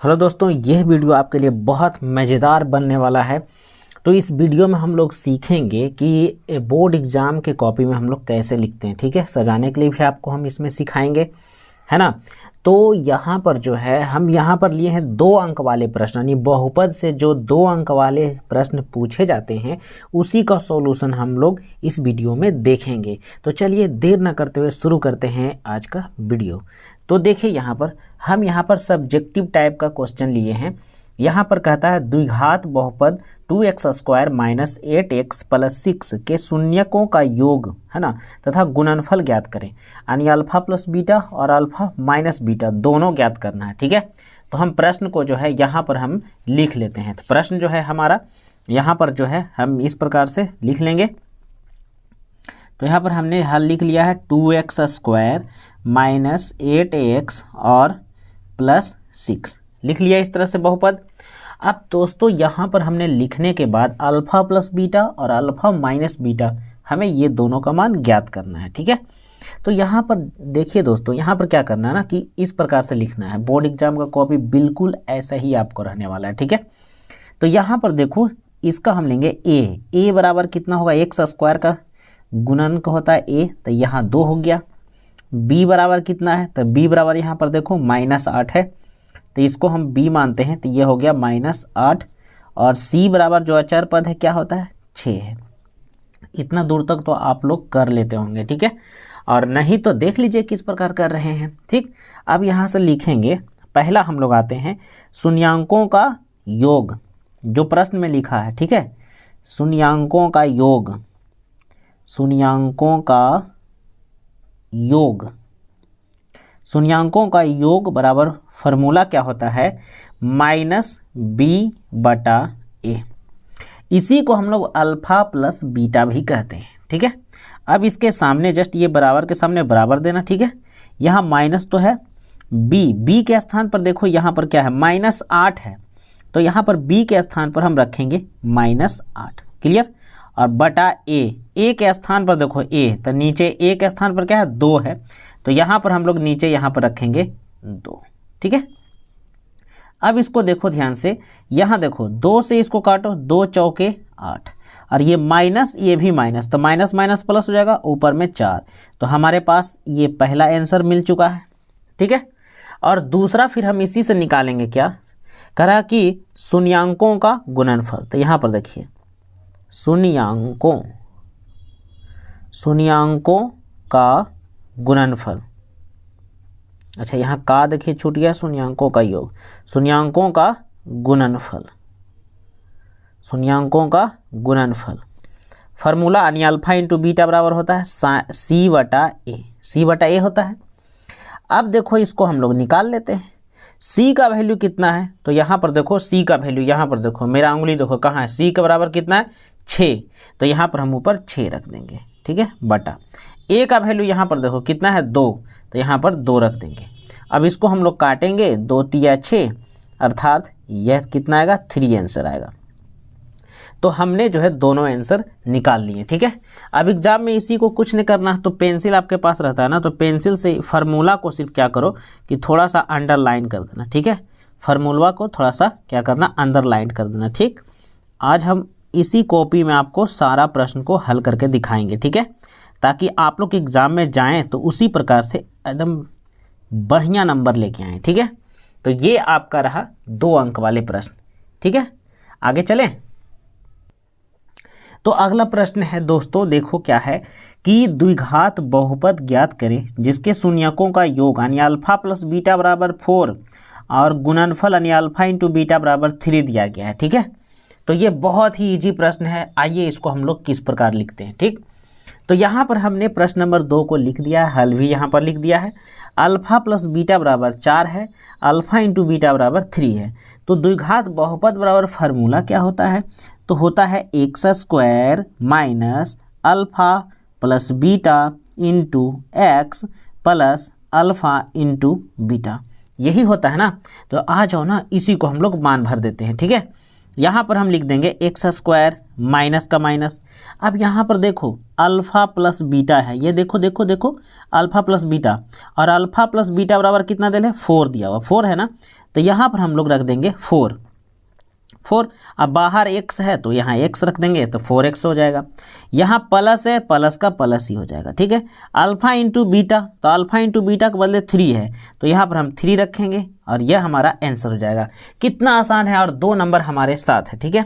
Hello दोस्तों, यह video आपके लिए बहुत मज़ेदार बनने वाला है। तो इस वीडियो में हम लोग सीखेंगे कि बोर्ड एग्ज़ाम के कॉपी में हम लोग कैसे लिखते हैं। ठीक है, सजाने के लिए भी आपको हम इसमें सिखाएंगे, है ना। तो यहाँ पर जो है हम यहाँ पर लिए हैं 2 अंक वाले प्रश्न, यानी बहुपद से जो 2 अंक वाले प्रश्न पूछे जाते हैं उसी का सॉल्यूशन हम लोग इस वीडियो में देखेंगे। तो चलिए देर न करते हुए शुरू करते हैं आज का वीडियो। तो देखिए हम यहाँ पर सब्जेक्टिव टाइप का क्वेश्चन लिए हैं। यहाँ पर कहता है द्विघात बहुपद 2x² - 8x + 6 के शून्यकों का योग, है ना, तथा गुणनफल ज्ञात करें। यानी अल्फा प्लस बीटा और अल्फा माइनस बीटा दोनों ज्ञात करना है। ठीक है, तो हम प्रश्न को जो है यहाँ पर हम लिख लेते हैं। तो प्रश्न जो है हमारा यहाँ पर जो है हम इस प्रकार से लिख लेंगे। तो यहाँ पर हमने हल लिख लिया है 2x² - 8x और +6 लिख लिया इस तरह से बहुपद। अब दोस्तों यहाँ पर हमने लिखने के बाद अल्फ़ा प्लस बीटा और अल्फ़ा माइनस बीटा हमें ये दोनों का मान ज्ञात करना है। ठीक है, तो यहाँ पर देखिए दोस्तों, यहाँ पर क्या करना है ना कि इस प्रकार से लिखना है। बोर्ड एग्जाम का कॉपी बिल्कुल ऐसा ही आपको रहने वाला है। ठीक है, तो यहाँ पर देखो इसका हम लेंगे ए बराबर कितना होगा, x² का गुणनक होता है a, तो यहाँ 2 हो गया। b बराबर कितना है, तो b बराबर यहाँ पर देखो -8 है, तो इसको हम b मानते हैं, तो ये हो गया -8। और c बराबर जो अचर पद है क्या होता है, 6 है। इतना दूर तक तो आप लोग कर लेते होंगे। ठीक है, और नहीं तो देख लीजिए किस प्रकार कर रहे हैं। ठीक, अब यहाँ से लिखेंगे, पहला हम लोग आते हैं शून्यांकों का योग, जो प्रश्न में लिखा है। ठीक है, शून्यांकों का योग, शून्यांकों का योग, शून्यांकों का योग बराबर फार्मूला क्या होता है, -b/a। इसी को हम लोग अल्फा प्लस बीटा भी कहते हैं। ठीक है, अब इसके सामने जस्ट ये बराबर के सामने बराबर देना। ठीक है, यहाँ माइनस तो है, b के स्थान पर देखो यहाँ पर क्या है, -8 है, तो यहाँ पर b के स्थान पर हम रखेंगे -8। क्लियर, और बटा a के स्थान पर देखो a, तो नीचे a के स्थान पर क्या है, 2 है, तो यहाँ पर हम लोग नीचे यहाँ पर रखेंगे 2। ठीक है, अब इसको देखो ध्यान से, यहाँ देखो 2 से इसको काटो, 2 चौके 8, और ये माइनस, ये भी माइनस, तो माइनस माइनस प्लस हो जाएगा, ऊपर में 4। तो हमारे पास ये पहला आंसर मिल चुका है। ठीक है, और दूसरा फिर हम इसी से निकालेंगे, क्या कह रहा कि शून्यांकों का गुणनफल। तो यहाँ पर देखिए शून्यांकों का गुणनफल। अच्छा, यहाँ का देखिए छूट गया, शून्यांकों का योग, शून्यांकों का गुणनफल, शून्यांकों का गुणनफल। फार्मूला यानी अल्फा इंटू बीटा बराबर होता है c/a होता है। अब देखो इसको हम लोग निकाल लेते हैं। c का वैल्यू कितना है, तो यहाँ पर देखो c का वैल्यू, यहाँ पर देखो मेरा उंगली देखो कहाँ है, c के बराबर कितना है, 6, तो यहाँ पर हम ऊपर 6 रख देंगे। ठीक है, बटा a का वैल्यू यहाँ पर देखो कितना है, 2, तो यहाँ पर 2 रख देंगे। अब इसको हम लोग काटेंगे, 2 तिया 6, अर्थात यह कितना आएगा, 3 आंसर आएगा। तो हमने जो है दोनों आंसर निकाल लिए। ठीक है, अब एग्जाम में इसी को कुछ नहीं करना, तो पेंसिल आपके पास रहता है ना, तो पेंसिल से फार्मूला को सिर्फ क्या करो कि थोड़ा सा अंडरलाइन कर देना। ठीक है, फार्मूला को थोड़ा सा क्या करना, अंडरलाइन कर देना। ठीक, आज हम इसी कॉपी में आपको सारा प्रश्न को हल करके दिखाएंगे। ठीक है, ताकि आप लोग एग्ज़ाम में जाएं तो उसी प्रकार से एकदम बढ़िया नंबर लेके आएँ। ठीक है, तो ये आपका रहा 2 अंक वाले प्रश्न। ठीक है, आगे चलें। तो अगला प्रश्न है दोस्तों, देखो क्या है कि द्विघात बहुपद ज्ञात करें जिसके शून्यकों का योग यानी अल्फा प्लस बीटा बराबर 4 और गुणनफल यानी अल्फा इंटू बीटा बराबर 3 दिया गया है। ठीक है, तो ये बहुत ही इजी प्रश्न है। आइए इसको हम लोग किस प्रकार लिखते हैं। ठीक, तो यहाँ पर हमने प्रश्न नंबर 2 को लिख दिया है, हल भी यहाँ पर लिख दिया है। अल्फा प्लस बीटा बराबर 4 है, अल्फा इंटू बीटा बराबर 3 है। तो द्विघात बहुपद बराबर फार्मूला क्या होता है, तो होता है x² minus alpha plus beta into x plus alpha into beta, यही होता है ना। तो आ जाओ ना, इसी को हम लोग मान भर देते हैं। ठीक है, यहाँ पर हम लिख देंगे x² माइनस का माइनस। अब यहाँ पर देखो अल्फ़ा प्लस बीटा है, ये देखो देखो देखो अल्फ़ा प्लस बीटा, और अल्फ़ा प्लस बीटा बराबर कितना दे रहे, 4 दिया हुआ, 4 है ना, तो यहाँ पर हम लोग रख देंगे 4। अब बाहर x है तो यहाँ x रख देंगे तो 4x हो जाएगा। यहाँ प्लस है, प्लस का प्लस ही हो जाएगा, ठीक है। अल्फ़ा इंटू बीटा, तो अल्फ़ा इंटू बीटा के बदले 3 है तो यहाँ पर हम 3 रखेंगे और यह हमारा आंसर हो जाएगा। कितना आसान है, और 2 नंबर हमारे साथ है, ठीक है।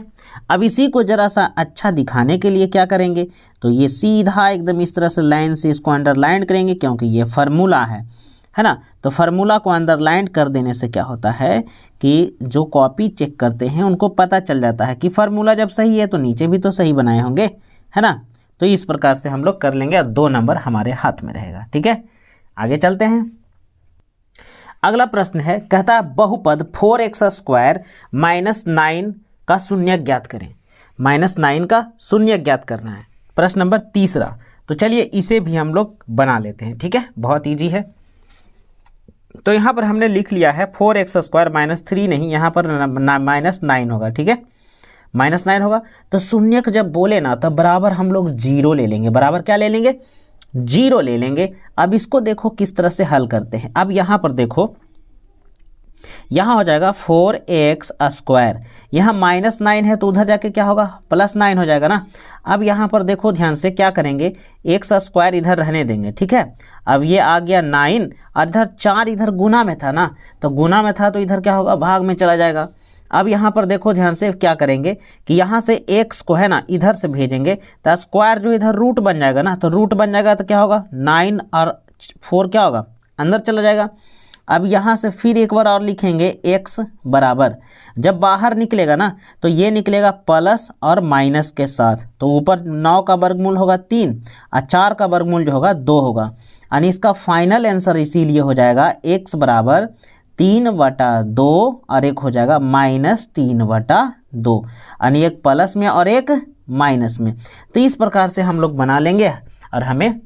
अब इसी को ज़रा सा अच्छा दिखाने के लिए क्या करेंगे, तो ये सीधा एकदम इस तरह से लाइन से इसको अंडरलाइन करेंगे, क्योंकि ये फार्मूला है ना। तो फार्मूला को अंडरलाइन कर देने से क्या होता है कि जो कॉपी चेक करते हैं उनको पता चल जाता है कि फार्मूला जब सही है तो नीचे भी तो सही बनाए होंगे, है ना। तो इस प्रकार से हम लोग कर लेंगे और 2 नंबर हमारे हाथ में रहेगा, ठीक है। आगे चलते हैं। अगला प्रश्न है, कहता है बहुपद 4x² - 9 का शून्य ज्ञात करें। -9 का शून्य ज्ञात करना है, प्रश्न नंबर तीसरा। तो चलिए इसे भी हम लोग बना लेते हैं, ठीक है, बहुत ईजी है। तो यहाँ पर हमने लिख लिया है 4x² - 3 नहीं, यहाँ पर -9 होगा, ठीक है, -9 होगा। तो शून्य को जब बोले ना तब बराबर हम लोग 0 ले लेंगे, बराबर क्या ले लेंगे, 0 ले लेंगे। अब इसको देखो किस तरह से हल करते हैं। अब यहाँ पर देखो, यहाँ हो जाएगा 4x², यहाँ -9 है तो उधर जाके क्या होगा, +9 हो जाएगा ना। अब यहाँ पर देखो ध्यान से क्या करेंगे, x² इधर रहने देंगे, ठीक है। अब ये आ गया 9 और इधर 4 इधर गुना में था ना, तो गुना में था तो इधर क्या होगा, भाग में चला जाएगा। अब यहाँ पर देखो ध्यान से क्या करेंगे कि यहाँ से x को है ना इधर से भेजेंगे तो स्क्वायर जो इधर रूट बन जाएगा ना, तो रूट बन जाएगा तो क्या होगा, 9 और 4 क्या होगा, अंदर चला जाएगा। अब यहाँ से फिर एक बार और लिखेंगे x बराबर, जब बाहर निकलेगा ना तो ये निकलेगा प्लस और माइनस के साथ, तो ऊपर 9 का वर्गमूल होगा 3 और 4 का वर्गमूल जो होगा 2 होगा, यानी इसका फाइनल आंसर इसीलिए हो जाएगा x बराबर 3/2 और एक हो जाएगा -3/2, यानी एक प्लस में और एक माइनस में। तो इस प्रकार से हम लोग बना लेंगे और हमें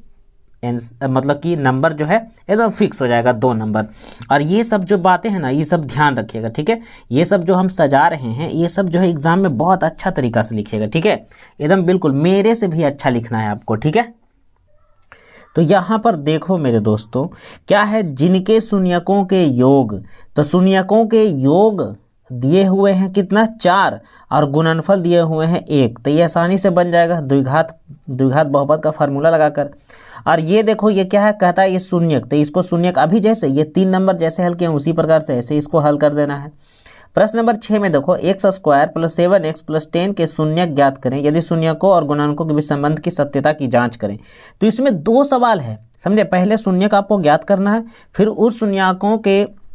मतलब कि नंबर जो है एकदम फिक्स हो जाएगा, 2 नंबर। और ये सब जो बातें हैं ना ये सब ध्यान रखिएगा, ठीक है। ये सब जो हम सजा रहे हैं ये सब जो है एग्जाम में बहुत अच्छा तरीका से लिखिएगा, ठीक है, एकदम बिल्कुल मेरे से भी अच्छा लिखना है आपको, ठीक है। तो यहाँ पर देखो मेरे दोस्तों क्या है, जिनके शून्यकों के योग, तो शून्यकों के योग दिए हुए हैं कितना, 4 और गुणनफल दिए हुए हैं 1, तो ये आसानी से बन जाएगा द्विघात बहुपद का फार्मूला लगाकर। और ये देखो ये क्या है, कहता है ये शून्यक, तो इसको शून्यक अभी जैसे ये 3 नंबर जैसे हल किए उसी प्रकार से ऐसे इसको हल कर देना है। प्रश्न नंबर 6 में देखो x² + 7x + 10 के शून्यक ज्ञात करें यदि शून्यकों और गुणनकों के बीच संबंध की सत्यता की जांच करें। तो इसमें 2 सवाल है, समझे, पहले शून्यक आपको ज्ञात करना है, फिर उस शून्यकों के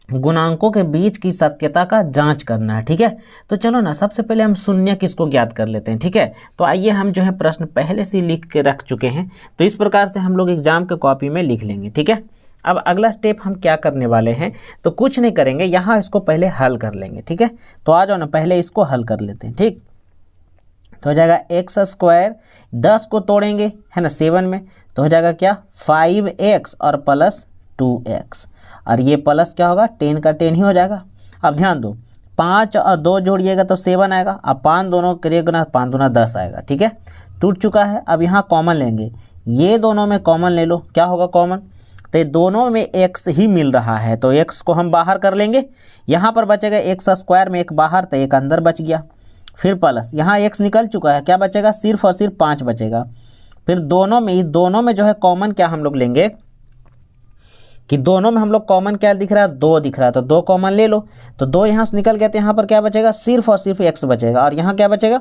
गुणांकों के बीच की सत्यता का जांच करना है, ठीक है। तो चलो ना सबसे पहले हम शून्यक इसको ज्ञात कर लेते हैं, ठीक है। तो आइए हम जो है प्रश्न पहले से लिख के रख चुके हैं, तो इस प्रकार से हम लोग एग्जाम के कॉपी में लिख लेंगे, ठीक है। अब अगला स्टेप हम क्या करने वाले हैं, तो कुछ नहीं करेंगे, यहाँ इसको पहले हल कर लेंगे, ठीक है। तो आ जाओ ना पहले इसको हल कर लेते हैं, ठीक। तो हो जाएगा x², 10 को तोड़ेंगे है ना 7 में, तो हो जाएगा क्या 5x और प्लस 2x, और ये प्लस क्या होगा 10 का 10 ही हो जाएगा। अब ध्यान दो 5 और 2 जोड़िएगा तो 7 आएगा, अब 5 दोनों करिएगा ना 5 दूना 10 आएगा, ठीक है, टूट चुका है। अब यहाँ कॉमन लेंगे, ये दोनों में कॉमन ले लो, क्या होगा कॉमन, तो दोनों में x ही मिल रहा है तो x को हम बाहर कर लेंगे, यहाँ पर बचेगा x² में 1 बाहर तो 1 अंदर बच गया, फिर प्लस यहाँ x निकल चुका है, क्या बचेगा सिर्फ और सिर्फ 5 बचेगा। फिर दोनों में जो है कॉमन क्या हम लोग लेंगे कि दोनों में हम लोग कॉमन क्या दिख रहा है 2 दिख रहा है, तो 2 कॉमन ले लो, तो 2 यहाँ से निकल गया तो यहाँ पर क्या बचेगा सिर्फ और सिर्फ x बचेगा, और यहाँ क्या बचेगा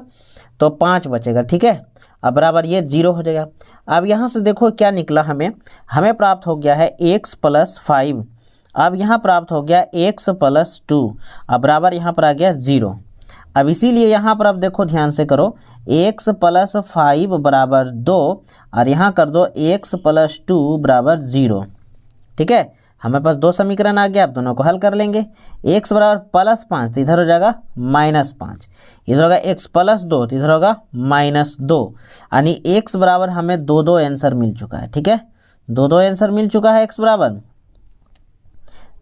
तो 5 बचेगा, ठीक है। अब बराबर ये 0 हो जाएगा। अब यहाँ से देखो क्या निकला, हमें प्राप्त हो गया है x + 5, अब यहाँ प्राप्त हो गया x + 2, अब बराबर यहाँ पर आ गया 0। अब इसीलिए यहाँ पर आप देखो ध्यान से करो, x + 5 बराबर 2 और यहाँ कर दो x + 2 बराबर 0, ठीक है। हमारे पास 2 समीकरण आ गया, अब दोनों को हल कर लेंगे। x बराबर +5 तो इधर हो जाएगा -5, इधर होगा x + 2 तो इधर होगा -2, यानी x बराबर हमें 2 आंसर मिल चुका है, ठीक है, 2 आंसर मिल चुका है x बराबर।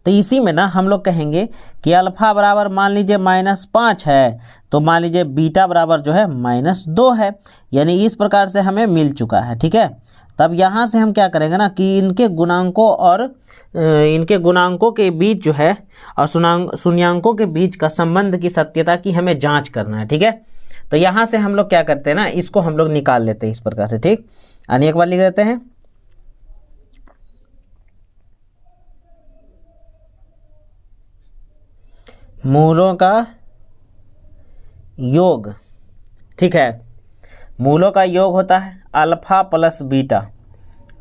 तो इसी में ना हम लोग कहेंगे कि अल्फ़ा बराबर मान लीजिए -5 है, तो मान लीजिए बीटा बराबर जो है -2 है, यानी इस प्रकार से हमें मिल चुका है। ठीक है, तब यहाँ से हम क्या करेंगे ना कि इनके गुणांकों के बीच जो है और शून्याङ्कों के बीच का संबंध की सत्यता की हमें जांच करना है। ठीक है, तो यहाँ से हम लोग क्या करते हैं ना, इसको हम लोग निकाल लेते हैं इस प्रकार से। ठीक, यानी एक बार लिख लेते हैं, मूलों का योग। ठीक है, मूलों का योग होता है alpha plus beta,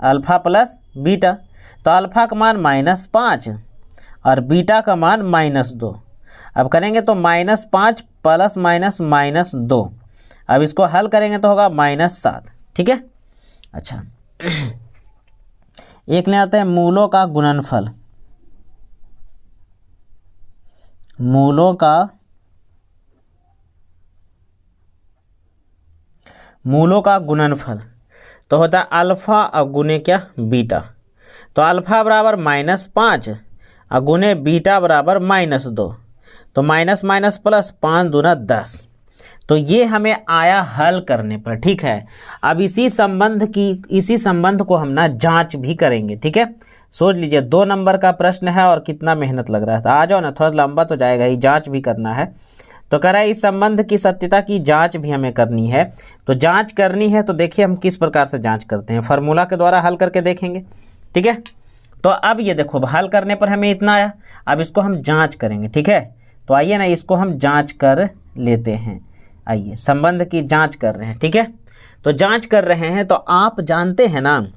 alpha plus beta. तो अल्फ़ा का मान -5 और बीटा का मान -2। अब करेंगे तो -5 प्लस -2। अब इसको हल करेंगे तो होगा -7। ठीक है, अच्छा एक ले आते हैं मूलों का गुणनफल, मूलों का गुणनफल तो होता है अल्फ़ा और गुने क्या बीटा। तो अल्फ़ा बराबर -5 और गुने बीटा बराबर -2, तो माइनस माइनस प्लस 5 दूना 10। तो ये हमें आया हल करने पर। ठीक है, अब इसी संबंध को हम ना जांच भी करेंगे। ठीक है, सोच लीजिए 2 नंबर का प्रश्न है और कितना मेहनत लग रहा है। तो आ जाओ ना, थोड़ा लंबा तो जाएगा ही, जांच भी करना है। तो कह रहा है इस संबंध की सत्यता की जांच भी हमें करनी है। तो जांच करनी है तो देखिए हम किस प्रकार से जांच करते हैं, फार्मूला के द्वारा हल करके देखेंगे। ठीक है, तो अब ये देखो हल करने पर हमें इतना आया, अब इसको हम जांच करेंगे। ठीक है, तो आइए ना इसको हम जांच कर लेते हैं। आइए संबंध की जांच कर रहे हैं। ठीक है, तो जांच कर रहे हैं तो आप जानते हैं ना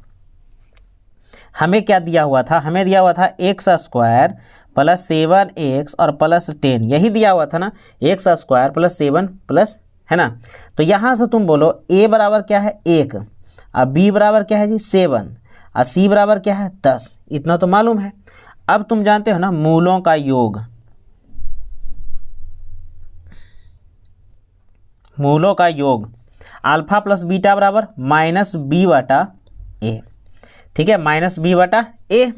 हमें क्या दिया हुआ था, हमें दिया हुआ था x² प्लस 7x और प्लस 10, यही दिया हुआ था ना, x² प्लस 7 प्लस, है ना। तो यहाँ से तुम बोलो a बराबर क्या है 1 और b बराबर क्या है जी 7 और c बराबर क्या है 10, इतना तो मालूम है। अब तुम जानते हो ना मूलों का योग, मूलों का योग अल्फ़ा प्लस बीटा बराबर -b/a। ठीक है, -b/a।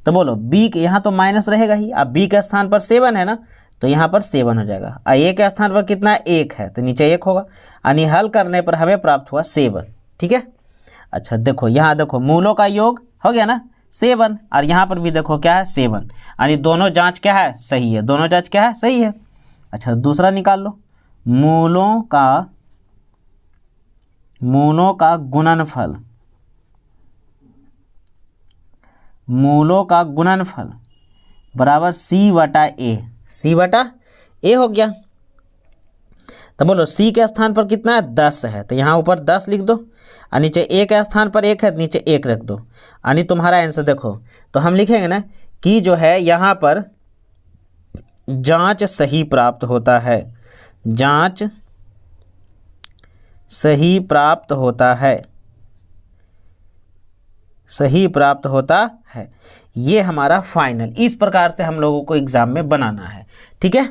तो बोलो b के यहाँ तो माइनस रहेगा ही, अब b के स्थान पर 7 है ना, तो यहाँ पर 7 हो जाएगा और a के स्थान पर कितना 1 है तो नीचे 1 होगा, यानी हल करने पर हमें प्राप्त हुआ 7। ठीक है, अच्छा देखो यहाँ देखो मूलों का योग हो गया ना 7 और यहाँ पर भी देखो क्या है 7, यानी दोनों जांच क्या है सही है, दोनों जांच क्या है सही है। अच्छा दूसरा निकाल लो, मूलों का गुणनफल, मूलों का गुणनफल बराबर c/a, c/a हो गया। तो बोलो c के स्थान पर कितना है 10 है, तो यहाँ ऊपर 10 लिख दो और नीचे a के स्थान पर 1 है तो नीचे 1 रख दो, यानी तुम्हारा आंसर देखो। तो हम लिखेंगे ना कि जो है यहाँ पर जांच सही प्राप्त होता है, जांच सही प्राप्त होता है, सही प्राप्त होता है। ये हमारा फाइनल, इस प्रकार से हम लोगों को एग्जाम में बनाना है। ठीक है,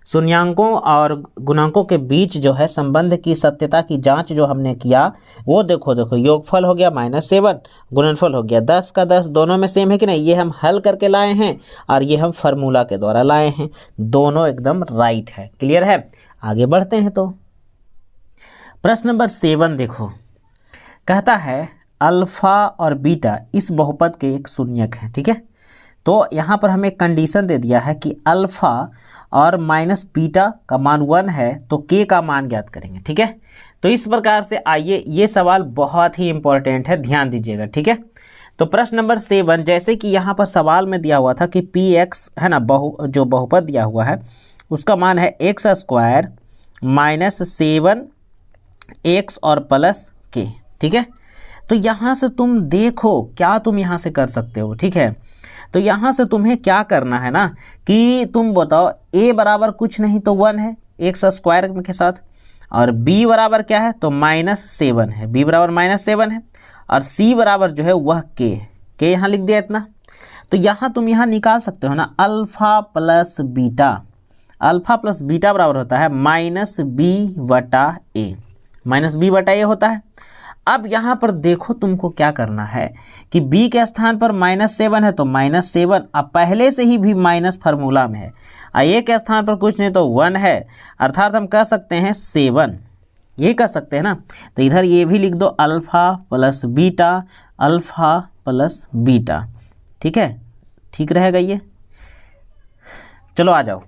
शून्याङ्कों और गुणांकों के बीच जो है संबंध की सत्यता की जांच जो हमने किया वो देखो योगफल हो गया -7, गुणनफल हो गया 10 का 10, दोनों में सेम है कि नहीं, ये हम हल करके लाए हैं और ये हम फार्मूला के द्वारा लाए हैं, दोनों एकदम राइट है। क्लियर है, आगे बढ़ते हैं। तो प्रश्न नंबर 7 देखो, कहता है अल्फ़ा और बीटा इस बहुपद के एक शून्यक है। ठीक है, तो यहाँ पर हमें कंडीशन दे दिया है कि अल्फ़ा और माइनस बीटा का मान 1 है तो k का मान ज्ञात करेंगे। ठीक है, तो इस प्रकार से आइए, ये सवाल बहुत ही इंपॉर्टेंट है, ध्यान दीजिएगा। ठीक है, तो प्रश्न नंबर 7 जैसे कि यहाँ पर सवाल में दिया हुआ था कि px है ना, जो बहुपद दिया हुआ है उसका मान है x² -7x और प्लस k। ठीक है, तो यहाँ से तुम देखो क्या तुम यहाँ से कर सकते हो। ठीक है, तो यहाँ से तुम्हें क्या करना है ना कि तुम बताओ a बराबर कुछ नहीं तो 1 है x² के साथ, और b बराबर क्या है तो -7 है, b बराबर -7 है, और c बराबर जो है वह k यहाँ लिख दिया इतना। तो यहाँ तुम यहाँ निकाल सकते हो ना alpha plus beta, alpha plus beta बराबर होता है -b/a, -b/a होता है। अब यहाँ पर देखो तुमको क्या करना है कि b के स्थान पर -7 है तो -7, अब पहले से ही भी माइनस फार्मूला में है। a के स्थान पर कुछ नहीं तो 1 है, अर्थात हम कह सकते हैं 7, ये कह सकते हैं ना। तो इधर ये भी लिख दो alpha plus beta, alpha plus beta, ठीक है, ठीक रहेगा ये। चलो आ जाओ,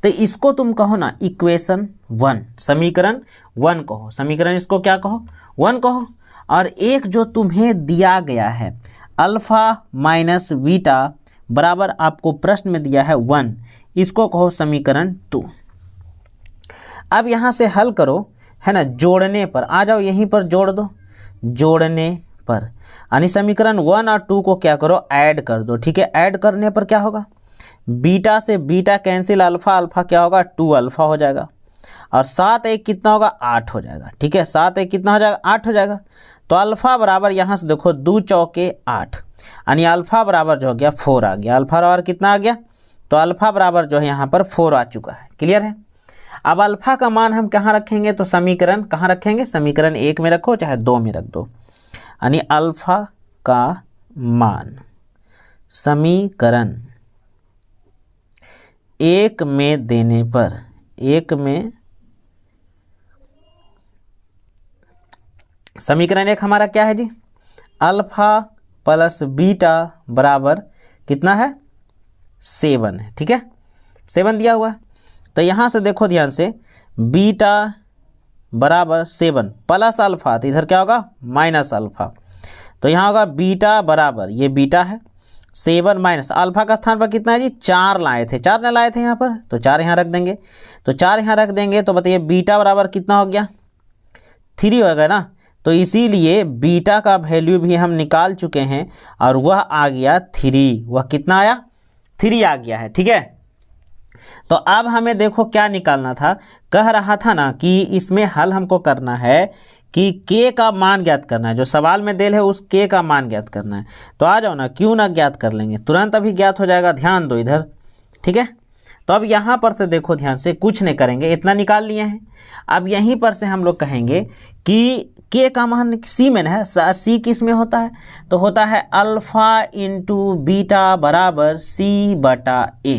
तो इसको तुम कहो ना इक्वेशन 1, समीकरण 1 कहो, समीकरण इसको क्या कहो 1 कहो। और एक जो तुम्हें दिया गया है अल्फ़ा माइनस बीटा बराबर आपको प्रश्न में दिया है 1, इसको कहो समीकरण 2। अब यहाँ से हल करो, है ना, जोड़ने पर आ जाओ, यहीं पर जोड़ दो, जोड़ने पर यानी समीकरण 1 और 2 को क्या करो ऐड कर दो, ठीक है। ऐड करने पर क्या होगा, बीटा से बीटा कैंसिल, अल्फ़ा अल्फ़ा क्या होगा 2 अल्फ़ा हो जाएगा, और 7 1 कितना होगा 8 हो जाएगा, ठीक है। 7 1 कितना हो जाएगा 8 हो जाएगा। तो अल्फ़ा बराबर यहाँ से देखो 2 चौके 8, यानी अल्फ़ा बराबर जो हो गया 4 आ गया। अल्फ़ा बराबर कितना आ गया, तो अल्फ़ा बराबर जो है यहाँ पर 4 आ चुका है, क्लियर है। अब अल्फ़ा का मान हम कहाँ रखेंगे, तो समीकरण कहाँ रखेंगे, समीकरण 1 में रखो चाहे 2 में रख दो, यानी अल्फ़ा का मान समीकरण 1 में देने पर, 1 में समीकरण 1 हमारा क्या है जी, अल्फ़ा प्लस बीटा बराबर कितना है 7 है, ठीक है, 7 दिया हुआ है। तो यहाँ से देखो ध्यान से, बीटा बराबर 7 प्लस अल्फ़ा, तो इधर क्या होगा माइनस अल्फ़ा, तो यहाँ होगा बीटा बराबर, ये बीटा है 7 माइनस अल्फ़ा का स्थान पर कितना है जी 4 लाए थे, 4 न लाए थे यहाँ पर, तो 4 यहाँ रख देंगे, तो 4 यहाँ रख देंगे, तो बताइए बीटा बराबर कितना हो गया 3 हो गया ना। तो इसीलिए बीटा का वैल्यू भी हम निकाल चुके हैं और वह आ गया 3, वह कितना आया 3 आ गया है, ठीक है। तो अब हमें देखो क्या निकालना था, कह रहा था ना कि इसमें हल हमको करना है कि k का मान ज्ञात करना है, जो सवाल में देल है उस k का मान ज्ञात करना है। तो आ जाओ ना, क्यों ना ज्ञात कर लेंगे, तुरंत अभी ज्ञात हो जाएगा, ध्यान दो इधर, ठीक है। तो अब यहाँ पर से देखो ध्यान से, कुछ नहीं करेंगे, इतना निकाल लिए हैं। अब यहीं पर से हम लोग कहेंगे कि k का मान c में है, c किस में होता है, तो होता है अल्फ़ा इंटू बीटा बराबर c/a,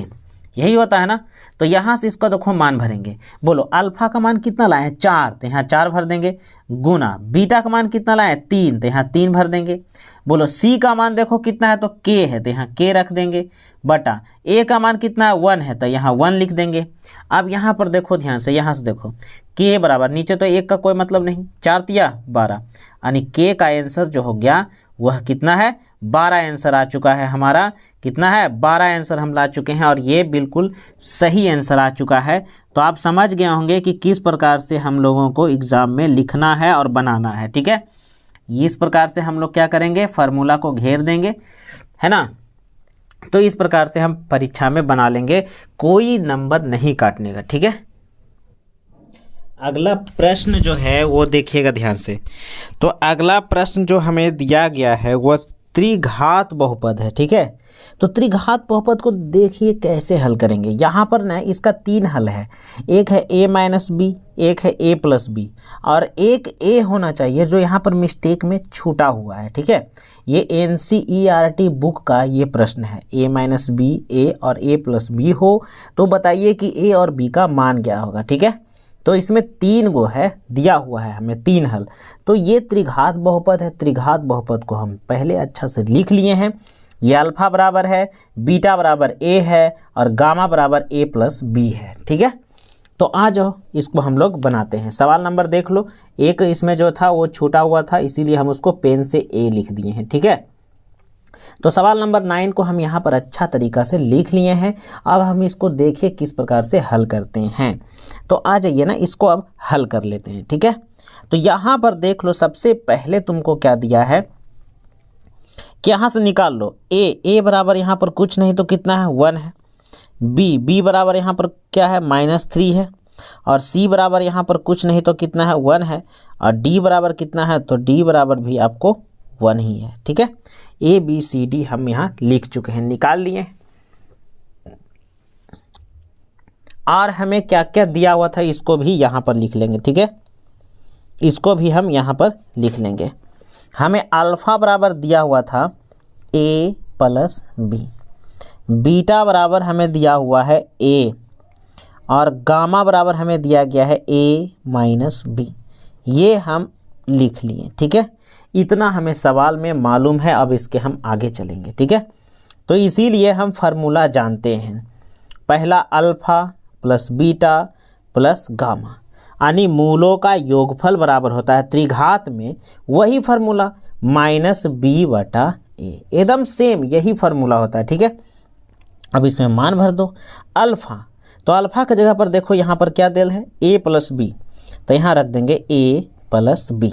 यही होता है ना। तो यहाँ से इसका देखो मान भरेंगे, बोलो अल्फ़ा का मान कितना लाए हैं 4, तो यहाँ 4 भर देंगे, गुना बीटा का मान कितना लाए 3, तो यहाँ 3 भर देंगे। बोलो सी का मान देखो कितना है, तो k है, तो यहाँ k रख देंगे, बटा a का मान कितना है 1 है, तो यहाँ 1 लिख देंगे। अब यहाँ पर देखो ध्यान से, यहाँ से देखो k बराबर, नीचे तो 1 का कोई मतलब नहीं, 4 तिया 12, यानी k का आंसर जो हो गया वह कितना है 12 आंसर आ चुका है हमारा, कितना है 12 आंसर हम ला चुके हैं, और ये बिल्कुल सही आंसर आ चुका है। तो आप समझ गए होंगे कि किस प्रकार से हम लोगों को एग्ज़ाम में लिखना है और बनाना है, ठीक है। इस प्रकार से हम लोग क्या करेंगे, फार्मूला को घेर देंगे, है ना। तो इस प्रकार से हम परीक्षा में बना लेंगे, कोई नंबर नहीं काटने का, ठीक है। अगला प्रश्न जो है वो देखिएगा ध्यान से। तो अगला प्रश्न जो हमें दिया गया है वह त्रिघात बहुपद है, ठीक है। तो त्रिघात बहुपद को देखिए कैसे हल करेंगे। यहाँ पर ना इसका 3 हल है, एक है a माइनस बी, एक है a प्लस बी, और एक a होना चाहिए जो यहाँ पर मिस्टेक में छूटा हुआ है, ठीक है। ये NCERT बुक का ये प्रश्न है, a माइनस बी, a और a प्लस बी हो तो बताइए कि a और b का मान क्या होगा, ठीक है। तो इसमें 3 गो है, दिया हुआ है हमें 3 हल। तो ये त्रिघात बहुपद है, त्रिघात बहुपद को हम पहले अच्छा से लिख लिए हैं। ये अल्फ़ा बराबर है, बीटा बराबर a है, और गामा बराबर a प्लस बी है, ठीक है। तो आ जाओ इसको हम लोग बनाते हैं। सवाल नंबर देख लो, एक इसमें जो था वो छूटा हुआ था, इसीलिए हम उसको पेन से a लिख दिए हैं, ठीक है। तो सवाल नंबर 9 को हम यहाँ पर अच्छा तरीका से लिख लिए हैं। अब हम इसको देखिए किस प्रकार से हल करते हैं। तो आ जाइए ना, इसको अब हल कर लेते हैं, ठीक है। तो यहाँ पर देख लो, सबसे पहले तुमको क्या दिया है कि यहाँ से निकाल लो a बराबर यहाँ पर कुछ नहीं तो कितना है 1 है, b बराबर यहाँ पर क्या है -3 है, और c बराबर यहाँ पर कुछ नहीं तो कितना है 1 है, और d बराबर कितना है, तो d बराबर भी आपको 1 ही है, ठीक है। a b c d हम यहाँ लिख चुके हैं, निकाल लिए हैं। और हमें क्या क्या दिया हुआ था इसको भी यहाँ पर लिख लेंगे, ठीक है। इसको भी हम यहाँ पर लिख लेंगे। हमें अल्फ़ा बराबर दिया हुआ था a प्लस बी, बीटा बराबर हमें दिया हुआ है a, और गामा बराबर हमें दिया गया है a माइनस बी। ये हम लिख लिए, ठीक है। इतना हमें सवाल में मालूम है। अब इसके हम आगे चलेंगे, ठीक है। तो इसीलिए हम फार्मूला जानते हैं, पहला alpha plus beta plus gamma, यानी मूलों का योगफल बराबर होता है त्रिघात में वही फार्मूला माइनस बी बटा ए, एकदम सेम यही फार्मूला होता है, ठीक है। अब इसमें मान भर दो। अल्फ़ा, तो अल्फ़ा की जगह पर देखो यहाँ पर क्या दिल है a प्लस बी, तो यहाँ रख देंगे a plus b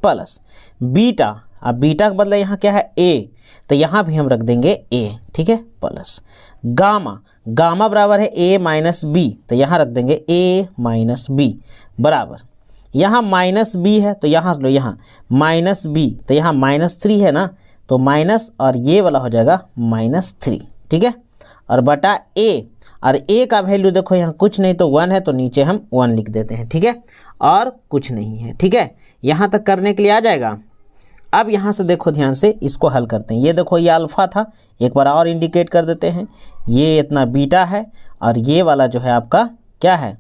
plus beta. अब बीटा का बदला यहाँ क्या है a, तो यहाँ भी हम रख देंगे a, ठीक है, प्लस गामा, गामा बराबर है a माइनस बी, तो यहाँ रख देंगे a माइनस बी बराबर, यहाँ माइनस बी है तो यहाँ लो यहाँ माइनस बी, तो यहाँ माइनस 3 है ना, तो माइनस और ये वाला हो जाएगा -3, ठीक है, और बटा a, और a का वैल्यू देखो यहाँ कुछ नहीं तो 1 है, तो नीचे हम 1 लिख देते हैं, ठीक है, और कुछ नहीं है, ठीक है। यहाँ तक करने के लिए आ जाएगा। अब यहाँ से देखो ध्यान से इसको हल करते हैं। ये देखो ये अल्फ़ा था, एक बार और इंडिकेट कर देते हैं, ये इतना बीटा है और ये वाला जो है आपका क्या है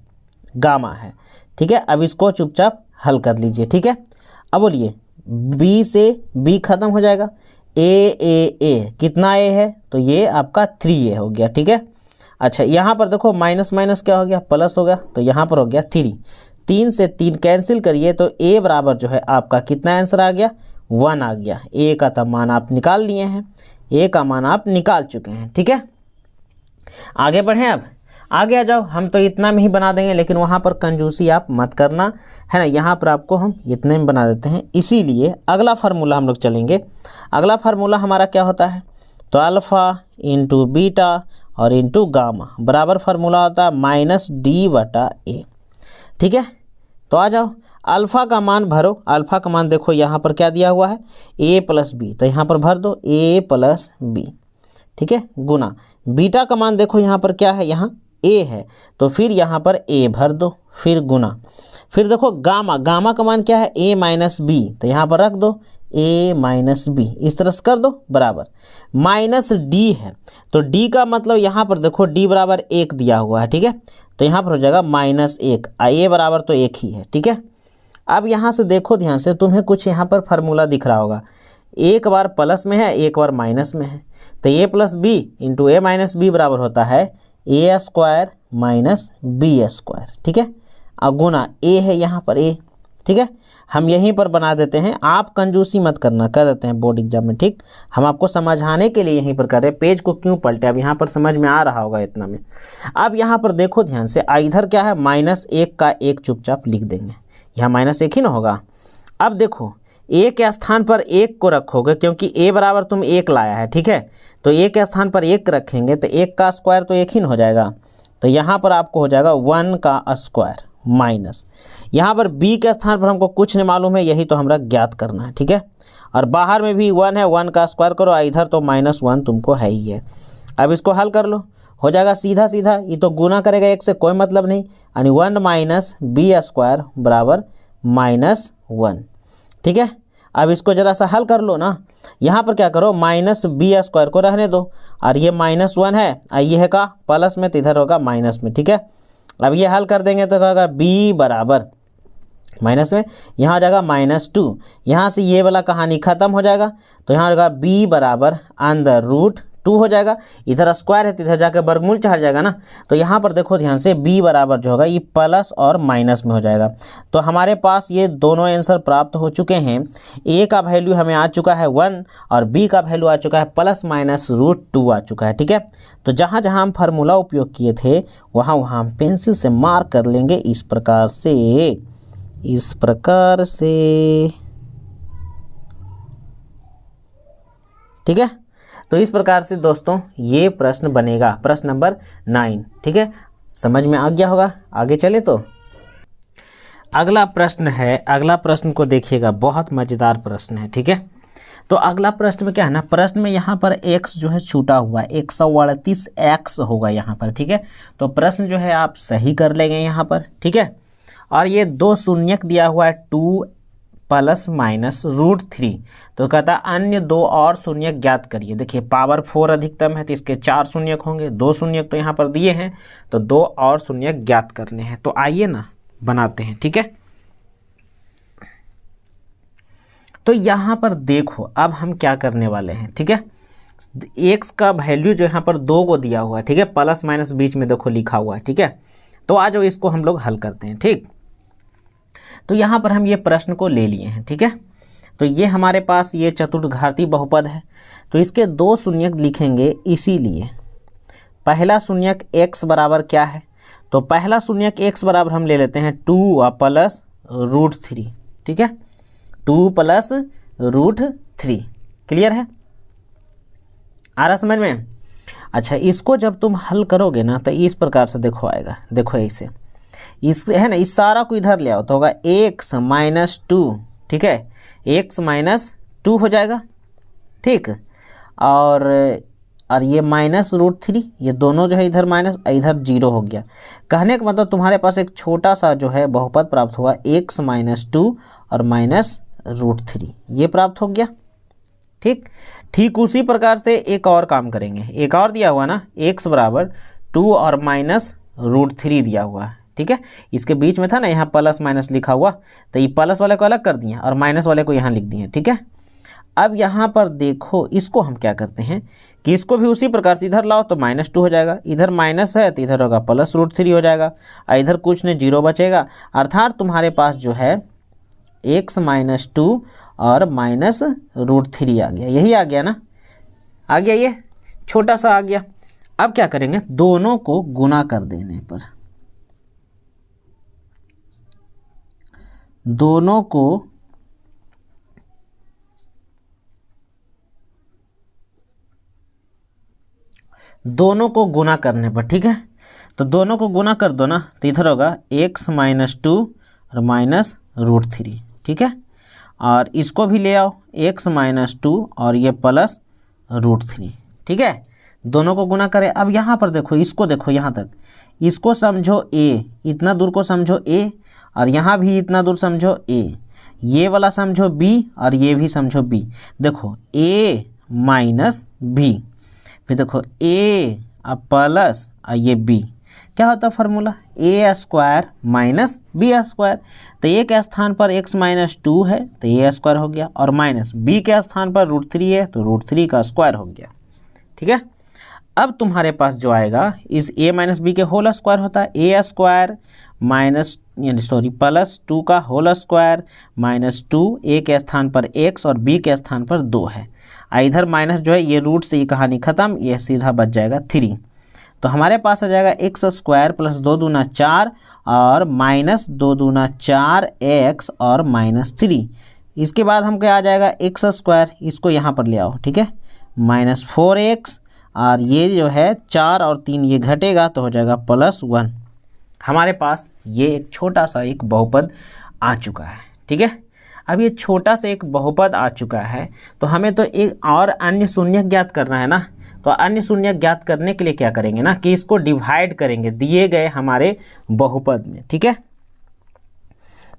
गामा है, ठीक है। अब इसको चुपचाप हल कर लीजिए, ठीक है। अब बोलिए b से b खत्म हो जाएगा, a कितना a है, तो ये आपका 3a हो गया, ठीक है। अच्छा यहाँ पर देखो माइनस माइनस क्या हो गया प्लस हो गया, तो यहाँ पर हो गया 3, 3 से 3 कैंसिल करिए तो a बराबर जो है आपका कितना आंसर आ गया 1 आ गया। a का तो मान आप निकाल लिए हैं, a का मान आप निकाल चुके हैं, ठीक है। आगे बढ़ें, अब आगे आ जाओ। हम तो इतना में ही बना देंगे, लेकिन वहाँ पर कंजूसी आप मत करना, है ना। यहाँ पर आपको हम इतने में बना देते हैं, इसीलिए अगला फार्मूला हम लोग चलेंगे। अगला फार्मूला हमारा क्या होता है, तो अल्फ़ा इंटू बीटा और इंटू गामा बराबर फार्मूला होता है -d बटा a, ठीक है। तो आ जाओ, अल्फ़ा का मान भरो। अल्फ़ा का मान देखो यहाँ पर क्या दिया हुआ है a प्लस बी, तो यहाँ पर भर दो a प्लस बी, ठीक है, गुना बीटा का मान देखो यहाँ पर क्या है, यहाँ a है, तो फिर यहाँ पर a भर दो, फिर गुना, फिर देखो गामा, गामा का मान क्या है a माइनस बी, तो यहाँ पर रख दो a माइनस बी, इस तरह से कर दो बराबर माइनस d है, तो d का मतलब यहाँ पर देखो d बराबर 1 दिया हुआ है, ठीक है, तो यहाँ पर हो जाएगा -1, a बराबर तो 1 ही है, ठीक है। अब यहाँ से देखो ध्यान से, तुम्हें कुछ यहाँ पर फार्मूला दिख रहा होगा, एक बार प्लस में है एक बार माइनस में है, तो a plus b into a minus b बराबर होता है a square minus b square, ठीक है। अब गुना a है यहाँ पर a, ठीक है, हम यहीं पर बना देते हैं, आप कंजूसी मत करना, कर देते हैं बोर्ड एग्जाम में, ठीक। हम आपको समझाने के लिए यहीं पर कर रहे हैं, पेज को क्यों पलटे, अब यहाँ पर समझ में आ रहा होगा इतना में। अब यहाँ पर देखो ध्यान से, इधर क्या है -1 का 1 चुपचाप लिख देंगे, यहाँ -1 ही ना होगा। अब देखो a के स्थान पर 1 को रखोगे, क्योंकि a बराबर तुम 1 लाया है, ठीक है, तो a के स्थान पर 1 रखेंगे तो 1 का स्क्वायर तो 1 ही ना हो जाएगा, तो यहाँ पर आपको हो जाएगा 1 का स्क्वायर माइनस, यहाँ पर b के स्थान पर हमको कुछ नहीं मालूम है, यही तो हमरा ज्ञात करना है, ठीक है। और बाहर में भी 1 है, 1 का स्क्वायर करो, इधर तो -1 तुमको है ही है। अब इसको हल कर लो, हो जाएगा सीधा सीधा, ये तो गुना करेगा 1 से, कोई मतलब नहीं, यानी 1 माइनस बी स्क्वायर बराबर -1, ठीक है। अब इसको ज़रा सा हल कर लो ना, यहाँ पर क्या करो माइनस बी स्क्वायर को रहने दो, और ये -1 है और ये है का प्लस में, तो इधर होगा माइनस में, ठीक है। अब ये हल कर देंगे तो होगा b बराबर माइनस में, यहाँ हो जाएगा -2, यहाँ से ये वाला कहानी ख़त्म हो जाएगा, तो यहाँ होगा b बराबर √2 हो जाएगा, इधर स्क्वायर है तो इधर जाकर वर्गमूल चढ़ जाएगा ना, तो यहाँ पर देखो ध्यान से b बराबर जो होगा ये प्लस और माइनस में हो जाएगा। तो हमारे पास ये दोनों आंसर प्राप्त हो चुके हैं, a का वैल्यू हमें आ चुका है 1 और b का वैल्यू आ चुका है +-√2 आ चुका है, ठीक है। तो जहाँ जहाँ हम फार्मूला उपयोग किए थे वहाँ वहाँ हम पेंसिल से मार्क कर लेंगे इस प्रकार से, ठीक है। तो इस प्रकार से दोस्तों ये प्रश्न बनेगा, प्रश्न नंबर 9, ठीक है, समझ में आ गया होगा। आगे चले तो अगला प्रश्न है, अगला प्रश्न को देखिएगा, बहुत मज़ेदार प्रश्न है, ठीक है। तो अगला प्रश्न में क्या है ना, प्रश्न में यहाँ पर x जो है छूटा हुआ है, 138x होगा यहाँ पर, ठीक है। तो प्रश्न जो है आप सही कर लेंगे यहाँ पर, ठीक है। और ये 2 शून्यक दिया हुआ है 2 प्लस माइनस √3। तो कहता है अन्य 2 और शून्यक ज्ञात करिए। देखिए पावर 4 अधिकतम है तो इसके 4 शून्यक होंगे, 2 शून्यक तो यहाँ पर दिए हैं तो 2 और शून्यक ज्ञात करने हैं। तो आइए ना बनाते हैं, ठीक है। तो यहाँ पर देखो अब हम क्या करने वाले हैं, ठीक है। x का वैल्यू जो यहाँ पर 2 को दिया हुआ है, ठीक है, प्लस माइनस बीच में देखो लिखा हुआ है, ठीक है। तो आ जाओ इसको हम लोग हल करते हैं, ठीक। तो यहाँ पर हम ये प्रश्न को ले लिए हैं, ठीक है। तो ये हमारे पास ये चतुर्थघाती बहुपद है, तो इसके 2 शून्यक लिखेंगे। इसीलिए पहला शून्यक x बराबर क्या है, तो पहला शून्यक x बराबर हम ले लेते हैं 2 प्लस √3, ठीक है, 2 प्लस √3। क्लियर है, आ रहा समझ में। अच्छा, इसको जब तुम हल करोगे ना तो इस प्रकार से देखो आएगा, देखो ऐसे, इस है ना, इस सारा को इधर ले आओ तो होगा x माइनस 2, ठीक है, x माइनस 2 हो जाएगा, ठीक। और ये माइनस √3, ये दोनों जो है इधर माइनस, इधर 0 हो गया। कहने का मतलब तुम्हारे पास एक छोटा सा जो है बहुपद प्राप्त हुआ, x माइनस 2 और माइनस √3, ये प्राप्त हो गया, ठीक। ठीक उसी प्रकार से एक और काम करेंगे, एक और दिया हुआ ना, x बराबर 2 और माइनस √3 दिया हुआ है, ठीक है। इसके बीच में था ना यहाँ प्लस माइनस लिखा हुआ, तो ये प्लस वाले को अलग कर दिए और माइनस वाले को यहाँ लिख दिए, ठीक है। अब यहाँ पर देखो इसको हम क्या करते हैं कि इसको भी उसी प्रकार से इधर लाओ तो -2 हो जाएगा, इधर माइनस है तो इधर होगा प्लस √3 हो जाएगा, और इधर कुछ नहीं 0 बचेगा। अर्थात तुम्हारे पास जो है x माइनस 2 और माइनस √3 आ गया, यही आ गया ना, आ गया, ये छोटा सा आ गया। अब क्या करेंगे, दोनों को गुना कर देने पर, दोनों को गुना करने पर, ठीक है। तो दोनों को गुना कर दो ना तो इधर होगा x माइनस 2 और माइनस √3, ठीक है। और इसको भी ले आओ x माइनस 2 और ये प्लस √3, ठीक है। दोनों को गुना करें। अब यहाँ पर देखो, इसको देखो यहाँ तक, इसको समझो a, इतना दूर को समझो a, और यहाँ भी इतना दूर समझो a, ये वाला समझो b और ये भी समझो b। देखो a माइनस b, फिर देखो a प्लस ये b, क्या होता है formula, a square minus b square. तो a के स्थान पर x माइनस 2 है तो a स्क्वायर हो गया, और माइनस b के स्थान पर √3 है तो √3 का स्क्वायर हो गया, ठीक है। अब तुम्हारे पास जो आएगा इस a माइनस b के होल स्क्वायर होता है a स्क्वायर माइनस प्लस 2 का होल स्क्वायर माइनस 2, a के स्थान पर x और b के स्थान पर 2 है, इधर माइनस जो है ये रूट से ही कहानी खत्म, ये सीधा बच जाएगा 3। तो हमारे पास आ जाएगा x स्क्वायर प्लस 2 दूना 4 और माइनस 2 दूना 4x और माइनस 3। इसके बाद हमको आ जाएगा x स्क्वायर, इसको यहाँ पर ले आओ, ठीक है, माइनस 4x, और ये जो है 4 और 3 ये घटेगा तो हो जाएगा +1। हमारे पास ये एक छोटा सा एक बहुपद आ चुका है, ठीक है। अब ये छोटा सा एक बहुपद आ चुका है तो हमें तो एक और अन्य शून्य ज्ञात करना है ना। तो अन्य शून्य ज्ञात करने के लिए क्या करेंगे ना कि इसको डिवाइड करेंगे दिए गए हमारे बहुपद में, ठीक है। तो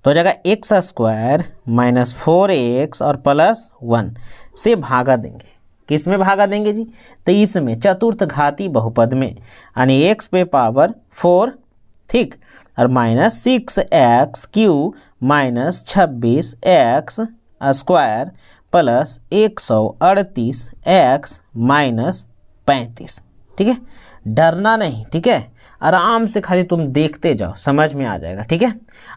हो जाएगा x स्क्वायर माइनस 4x और +1 से भागा देंगे। किस में भागा देंगे जी, तो इसमें चतुर्थघाती बहुपद में, यानी x पे पावर 4, ठीक, और minus 6x³ minus 26x square plus 138x minus 35, ठीक है। डरना नहीं, ठीक है, आराम से खाली तुम देखते जाओ, समझ में आ जाएगा, ठीक है।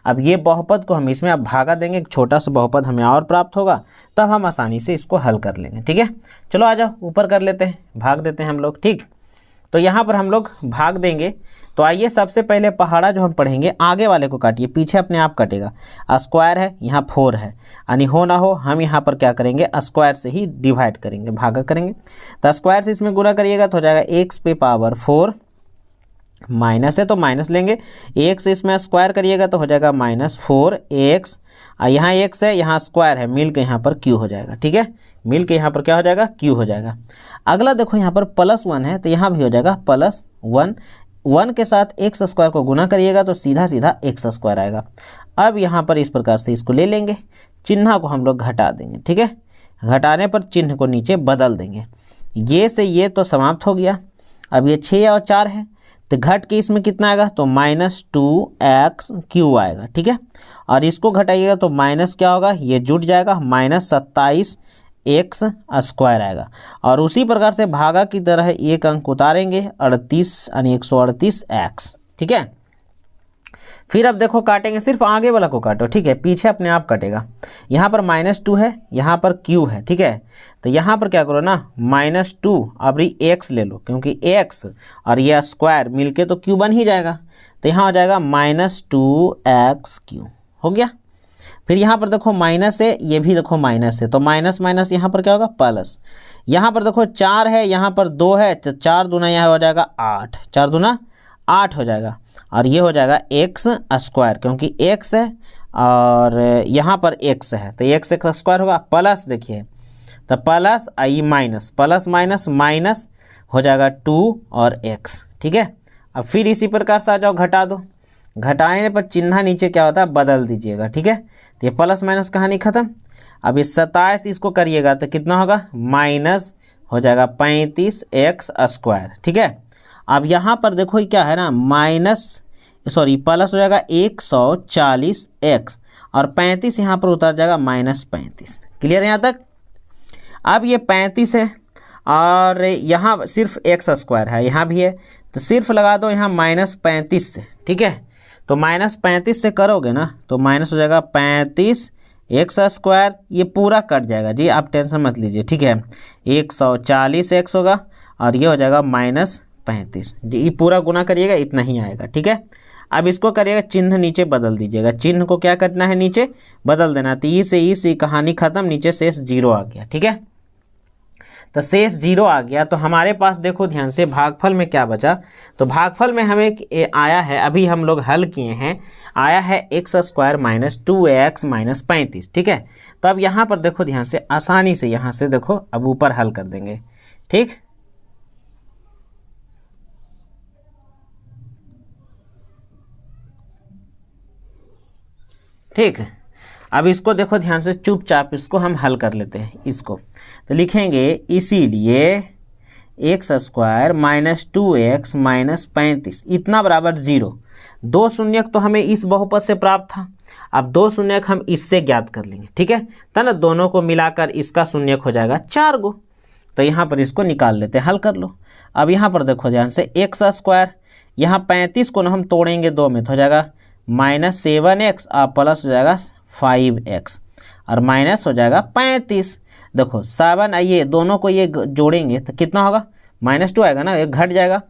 अब ये बहुपद को हम इसमें अब भागा देंगे, एक छोटा सा बहुपद हमें और प्राप्त होगा, तब हम आसानी से इसको हल कर लेंगे, ठीक है। चलो आ जाओ ऊपर कर लेते हैं, भाग देते हैं हम लोग, ठीक। तो यहाँ पर हम लोग भाग देंगे। तो आइए सबसे पहले पहाड़ा जो हम पढ़ेंगे, आगे वाले को काटिए, पीछे अपने आप कटेगा। स्क्वायर है, यहाँ 4 है, यानी हो ना हो हम यहाँ पर क्या करेंगे, स्क्वायर से ही डिवाइड करेंगे, भागा करेंगे। तो स्क्वायर से इसमें गुणा करिएगा तो हो जाएगा x पे पावर 4, माइनस है तो माइनस लेंगे, x इसमें स्क्वायर करिएगा तो हो जाएगा -4x, यहाँ x है, यहाँ स्क्वायर है, मिल के यहाँ पर q हो जाएगा, ठीक है, मिल के यहाँ पर क्या हो जाएगा, q हो जाएगा। अगला देखो यहाँ पर +1 है तो यहाँ भी हो जाएगा +1, 1 के साथ एक्स स्क्वायर को गुना करिएगा तो सीधा सीधा एक्स स्क्वायर आएगा। अब यहाँ पर इस प्रकार से इसको ले लेंगे, चिन्ह को हम लोग घटा देंगे, ठीक है। घटाने पर चिन्ह को नीचे बदल देंगे, ये से ये तो समाप्त हो गया। अब ये 6 और 4 है तो घट के इसमें कितना आएगा, तो -2x³ आएगा, ठीक है। और इसको घटाइएगा तो माइनस क्या होगा, ये जुट जाएगा, -27x² आएगा। और उसी प्रकार से भागा की तरह एक अंक उतारेंगे, 38 यानी 138x, ठीक है। फिर अब देखो काटेंगे, सिर्फ आगे वाला को काटो, ठीक है, पीछे अपने आप कटेगा। यहाँ पर -2 है, यहाँ पर q है, ठीक है। तो यहाँ पर क्या करो ना, -2 अब x ले लो, क्योंकि x और यह स्क्वायर मिलके तो q बन ही जाएगा। तो यहाँ हो जाएगा -2x³ हो गया। फिर यहाँ पर देखो माइनस है, ये भी देखो माइनस है, तो माइनस माइनस यहाँ पर क्या होगा, प्लस। यहाँ पर देखो 4 है, यहाँ पर 2 है, तो 4 दूना यहाँ हो जाएगा 8, 4 दूना 8 हो जाएगा। और ये हो जाएगा x², क्योंकि x है और यहाँ पर x है तो x² होगा, प्लस देखिए तो प्लस आई माइनस, प्लस माइनस माइनस हो जाएगा 2 और x, ठीक है। अब फिर इसी प्रकार से आ जाओ, घटा दो, घटाने पर चिन्ह नीचे क्या होता है, बदल दीजिएगा, ठीक है। तो ये प्लस माइनस कहानी खत्म। अब इस 27 इसको करिएगा तो कितना होगा, माइनस हो जाएगा 35x², ठीक है। अब यहाँ पर देखो ये क्या है ना, प्लस हो जाएगा 140x और 35 यहाँ पर उतर जाएगा -35। क्लियर है यहाँ तक। अब ये 35 है और यहाँ सिर्फ x² है, यहाँ भी है, तो सिर्फ लगा दो यहाँ -35 से, ठीक है। तो -35 से करोगे ना तो माइनस हो जाएगा 35x², ये पूरा कट जाएगा जी, आप टेंशन मत लीजिए, ठीक है। 140x होगा और ये हो जाएगा -35 जी, ये पूरा गुना करिएगा इतना ही आएगा, ठीक है। अब इसको करिएगा, चिन्ह नीचे बदल दीजिएगा, चिन्ह को क्या करना है, नीचे बदल देना। तो ई से कहानी खत्म, नीचे शेष 0 आ गया, ठीक है। तो शेष 0 आ गया, तो हमारे पास देखो ध्यान से भागफल में क्या बचा, तो भागफल में हमें आया है, अभी हम लोग हल किए हैं, आया है x² - 2x - 35, ठीक है। तो अब यहाँ पर देखो ध्यान से, आसानी से यहाँ से देखो अब ऊपर हल कर देंगे, ठीक। ठीक, अब इसको देखो ध्यान से, चुपचाप इसको हम हल कर लेते हैं। इसको तो लिखेंगे, इसीलिए x² - 2x - 35 इतना बराबर 0। 2 शून्यक तो हमें इस बहुपद से प्राप्त था, अब 2 शून्यक हम इससे ज्ञात कर लेंगे, ठीक है। तो ना दोनों को मिलाकर इसका शून्यक हो जाएगा 4 गो। तो यहाँ पर इसको निकाल लेते हैं, हल कर लो। अब यहाँ पर देखो ध्यान से, x², यहाँ 35 को ना हम तोड़ेंगे 2 में, तो हो जाएगा -7x और प्लस हो जाएगा 5x और माइनस हो जाएगा 35। देखो 7, आइए दोनों को ये जोड़ेंगे तो कितना होगा, -2 आएगा ना, एक घट जाएगा,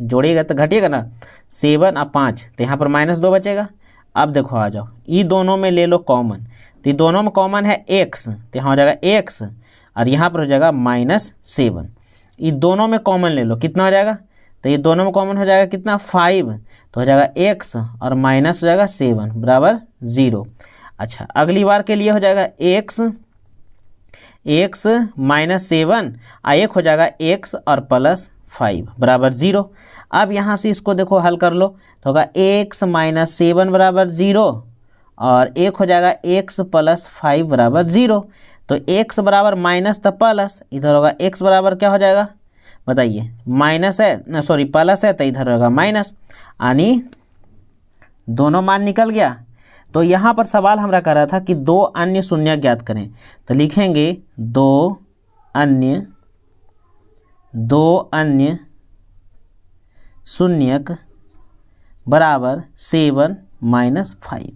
जोड़िएगा तो घटिएगा ना, 7 और 5, तो यहाँ पर -2 बचेगा। अब देखो आ जाओ, ये दोनों में ले लो कॉमन, तो ये दोनों में कॉमन है x, तो यहाँ हो जाएगा x और यहाँ पर हो जाएगा -7। ये दोनों में कॉमन ले लो, कितना हो जाएगा, तो ये दोनों में कॉमन हो जाएगा कितना, 5, तो हो जाएगा x और माइनस हो जाएगा 7 बराबर 0। अच्छा, अगली बार के लिए हो जाएगा x -7 और एक हो जाएगा x और प्लस 5 बराबर 0। अब यहाँ से इसको देखो हल कर लो, तो होगा x - 7 बराबर 0 और एक हो जाएगा x + 5 बराबर 0। तो x बराबर माइनस तो प्लस, इधर होगा x बराबर क्या हो जाएगा बताइए, माइनस है ना, सॉरी प्लस है, तो इधर होगा माइनस, यानी दोनों मान निकल गया। तो यहाँ पर सवाल हमरा कह रहा था कि 2 अन्य शून्य ज्ञात करें, तो लिखेंगे 2 अन्य शून्यक बराबर 7 - 5,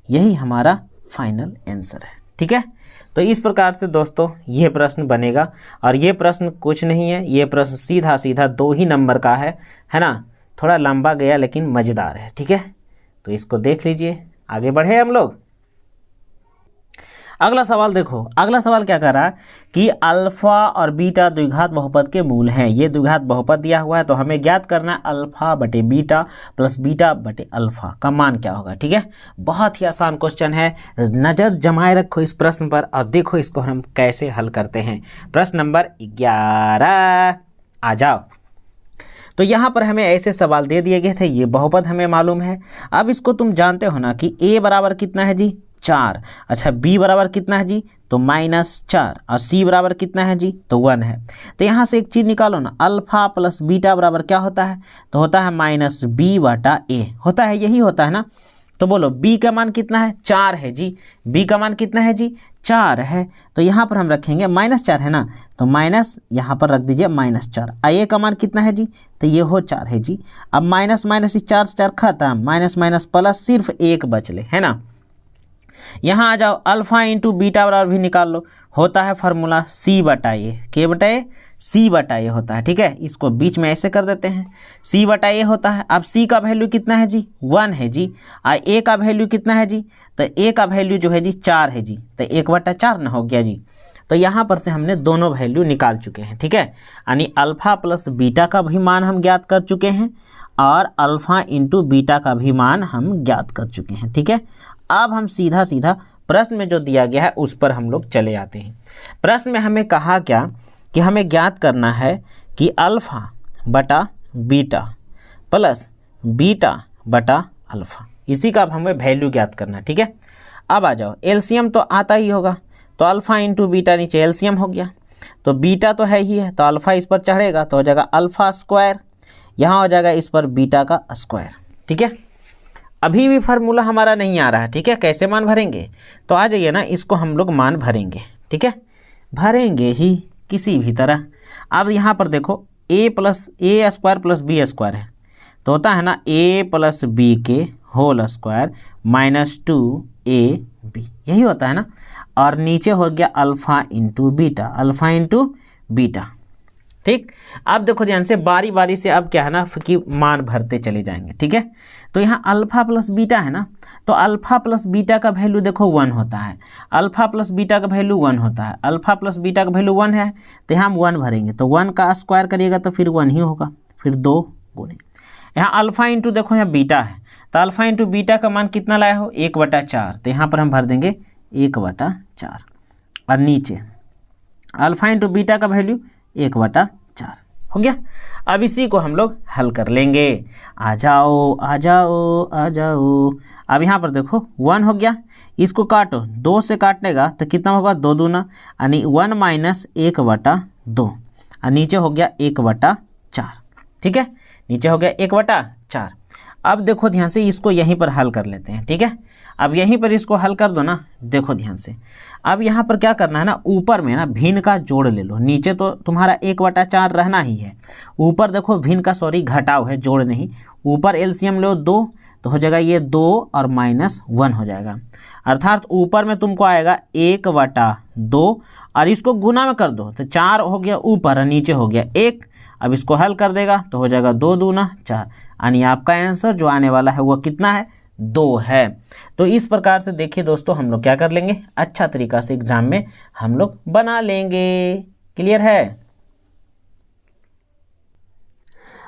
यही हमारा फाइनल आंसर है, ठीक है। तो इस प्रकार से दोस्तों ये प्रश्न बनेगा, और ये प्रश्न कुछ नहीं है, ये प्रश्न सीधा सीधा 2 ही नंबर का है ना। थोड़ा लंबा गया लेकिन मज़ेदार है, ठीक है। तो इसको देख लीजिए, आगे बढ़े हम लोग। अगला सवाल देखो, अगला सवाल क्या कर रहा है कि अल्फा और बीटा द्विघात बहुपद के मूल हैं। ये द्विघात बहुपद दिया हुआ है, तो हमें ज्ञात करना है अल्फा बटे बीटा प्लस बीटा बटे अल्फा का मान क्या होगा, ठीक है। बहुत ही आसान क्वेश्चन है, नज़र जमाए रखो इस प्रश्न पर और देखो इसको हम कैसे हल करते हैं। प्रश्न नंबर 11 आ जाओ। तो यहाँ पर हमें ऐसे सवाल दे दिए गए थे, ये बहुपद हमें मालूम है। अब इसको तुम जानते हो ना कि a बराबर कितना है जी 4, अच्छा b बराबर कितना है जी तो -4, और c बराबर कितना है जी तो 1 है। तो यहाँ से एक चीज़ निकालो ना, अल्फा प्लस बीटा बराबर क्या होता है तो होता है -b/a होता है, यही होता है ना। तो बोलो b का मान कितना है 4 है जी, b का मान कितना है जी 4 है। तो यहाँ पर हम रखेंगे -4 है ना, तो माइनस यहाँ पर रख दीजिए -4। a का मान कितना है जी तो ये हो 4 है जी। अब माइनस माइनस 4 से 4 खत्म, माइनस माइनस प्लस सिर्फ 1 बचले है ना। यहाँ आ जाओ, अल्फा इंटू बीटा बराबर भी निकाल लो, होता है फार्मूला c/a, k/a c/a होता है, ठीक है। इसको बीच में ऐसे कर देते हैं, c/a होता है। अब c का वैल्यू कितना है जी 1 है जी, और a का वैल्यू कितना है जी तो a का वैल्यू जो है जी 4 है जी, तो 1/4 ना हो गया जी। तो यहाँ पर से हमने दोनों वैल्यू निकाल चुके हैं, ठीक है। यानी अल्फा प्लस बीटा का भी मान हम ज्ञात कर चुके हैं, और अल्फा इंटू बीटा का भी मान हम ज्ञात कर चुके हैं, ठीक है। अब हम सीधा सीधा प्रश्न में जो दिया गया है उस पर हम लोग चले आते हैं। प्रश्न में हमें कहा क्या कि हमें ज्ञात करना है कि अल्फा बटा बीटा प्लस बीटा बटा अल्फा, इसी का अब हमें वैल्यू ज्ञात करना है, ठीक है। अब आ जाओ, एलसीएम तो आता ही होगा, तो अल्फा इंटू बीटा नीचे एलसीएम हो गया, तो बीटा तो है ही है, तो अल्फा इस पर चढ़ेगा तो हो जाएगा अल्फा स्क्वायर, यहाँ हो जाएगा इस पर बीटा का स्क्वायर, ठीक है। अभी भी फार्मूला हमारा नहीं आ रहा है, ठीक है। कैसे मान भरेंगे तो आ जाइए ना, इसको हम लोग मान भरेंगे, ठीक है, भरेंगे ही किसी भी तरह। अब यहाँ पर देखो a square plus b square है, तो होता है ना a प्लस बी के होल स्क्वायर -2ab, यही होता है ना। और नीचे हो गया अल्फा इंटू बीटा, ठीक। अब देखो ध्यान से, बारी बारी से अब क्या है ना कि मान भरते चले जाएंगे, ठीक है। तो यहाँ अल्फा प्लस बीटा है ना, तो अल्फा प्लस बीटा का वैल्यू देखो 1 होता है, अल्फा प्लस बीटा का वैल्यू 1 होता है, अल्फा प्लस बीटा का वैल्यू 1 है, तो यहाँ हम 1 भरेंगे, तो 1 का स्क्वायर करिएगा तो फिर 1 ही होगा, फिर 2 गुने। यहाँ अल्फा इंटू देखो यहाँ बीटा है, तो अल्फा इंटू बीटा का मान कितना लाया हो 1/4, तो यहाँ पर हम भर देंगे 1/4, और नीचे अल्फा इंटू बीटा का वैल्यू 1/4 हो गया। अब इसी को हम लोग हल कर लेंगे, आ जाओ आ जाओ आ जाओ। अब यहाँ पर देखो 1 हो गया, इसको काटो, 2 से काटने का तो कितना होगा 2 दूना, यानी 1 माइनस 1/2, और नीचे हो गया 1/4, ठीक है, नीचे हो गया 1/4। अब देखो ध्यान से, इसको यहीं पर हल कर लेते हैं, ठीक है। अब यहीं पर इसको हल कर दो ना, देखो ध्यान से। अब यहाँ पर क्या करना है ना, ऊपर में ना भिन्न का जोड़ ले लो, नीचे तो तुम्हारा 1/4 रहना ही है, ऊपर देखो भिन्न का घटाव है, जोड़ नहीं। ऊपर एलसीएम लो 2, तो हो जाएगा ये 2 और -1 हो जाएगा, अर्थात ऊपर में तुमको आएगा 1/2, और इसको गुना में कर दो तो 4 हो गया ऊपर, और नीचे हो गया 1। अब इसको हल कर देगा तो हो जाएगा 2 दूना 4, यानी आपका आंसर जो आने वाला है वो कितना है 2 है। तो इस प्रकार से देखिए दोस्तों, हम लोग क्या कर लेंगे, अच्छा तरीका से एग्जाम में हम लोग बना लेंगे। क्लियर है।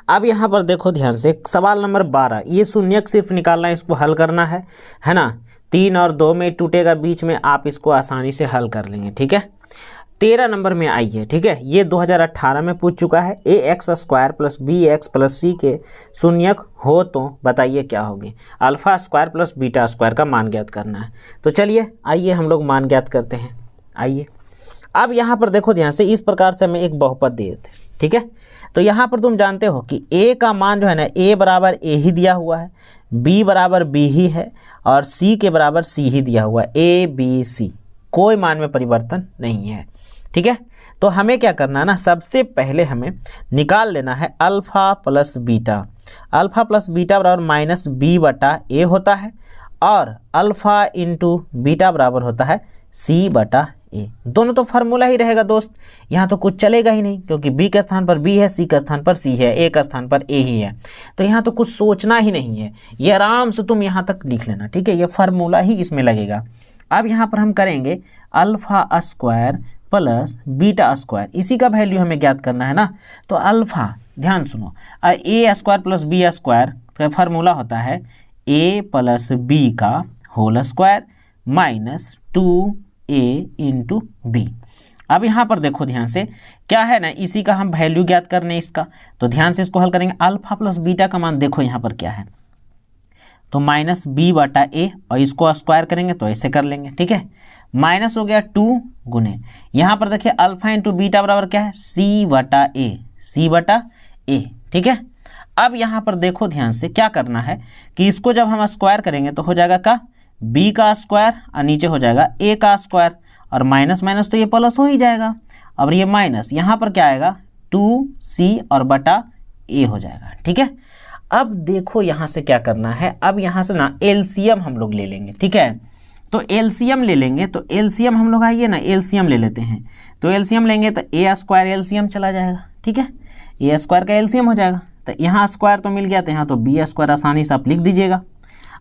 अब यहाँ पर देखो ध्यान से, सवाल नंबर 12, ये शून्यक सिर्फ निकालना है, इसको हल करना है ना। 3 और 2 में टूटेगा, बीच में आप इसको आसानी से हल कर लेंगे, ठीक है। 13 नंबर में आई है, ठीक है, ये 2018 में पूछ चुका है। ax square plus bx plus c के शून्यक हो तो बताइए क्या होगी। Alpha square plus beta square का मान ज्ञात करना है। तो चलिए आइए हम लोग मान ज्ञात करते हैं, आइए। अब यहाँ पर देखो ध्यान से, इस प्रकार से हमें एक बहुपद दिए थे, ठीक है। तो यहाँ पर तुम जानते हो कि a का मान जो है ना, a बराबर a ही दिया हुआ है, b बराबर b ही है, और c के बराबर c ही दिया हुआ है, a b c, कोई मान में परिवर्तन नहीं है, ठीक है। तो हमें क्या करना है ना, सबसे पहले हमें निकाल लेना है alpha plus beta. Alpha plus beta बराबर -b/a होता है, और अल्फा इंटू बीटा बराबर होता है c/a। दोनों तो फार्मूला ही रहेगा दोस्त, यहाँ तो कुछ चलेगा ही नहीं, क्योंकि b के स्थान पर b है, c के स्थान पर c है, a के स्थान पर a ही है, तो यहाँ तो कुछ सोचना ही नहीं है, ये आराम से तुम यहाँ तक लिख लेना, ठीक है, ये फार्मूला ही इसमें लगेगा। अब यहाँ पर हम करेंगे alpha square plus beta square, इसी का वैल्यू हमें ज्ञात करना है ना। तो अल्फा, ध्यान सुनो, a square plus b square का फार्मूला होता है a प्लस बी का whole square -2a into b. अब यहाँ पर देखो ध्यान से क्या है ना, इसी का हम वैल्यू ज्ञात करने इसका, तो ध्यान से इसको हल करेंगे। अल्फा प्लस बीटा का मान देखो यहाँ पर क्या है, तो माइनस बी बटा ए, और इसको स्क्वायर करेंगे तो ऐसे कर लेंगे, ठीक है। माइनस हो गया 2 गुने, यहाँ पर देखिए अल्फा इंटू बीटा बराबर क्या है, सी बटा ए, सी बटा ए, ठीक है। अब यहाँ पर देखो ध्यान से क्या करना है कि इसको जब हम स्क्वायर करेंगे तो हो जाएगा का बी का स्क्वायर और नीचे हो जाएगा ए का स्क्वायर, और माइनस माइनस तो ये प्लस हो ही जाएगा, और ये माइनस यहाँ पर क्या आएगा 2c और बटा ए हो जाएगा, ठीक है। अब देखो यहाँ से क्या करना है, अब यहाँ से ना एलसीएम हम लोग ले लेंगे, ठीक है। तो एलसीएम ले लेंगे, तो एलसीएम हम लोग आइए ना एलसीएम ले लेते हैं, तो एलसीएम लेंगे तो ए स्क्वायर एलसीएम चला जाएगा, ठीक है। ए स्क्वायर का एलसीएम हो जाएगा, तो यहाँ स्क्वायर तो मिल गया, तो यहाँ तो बी स्क्वायर आसानी से आप लिख दीजिएगा।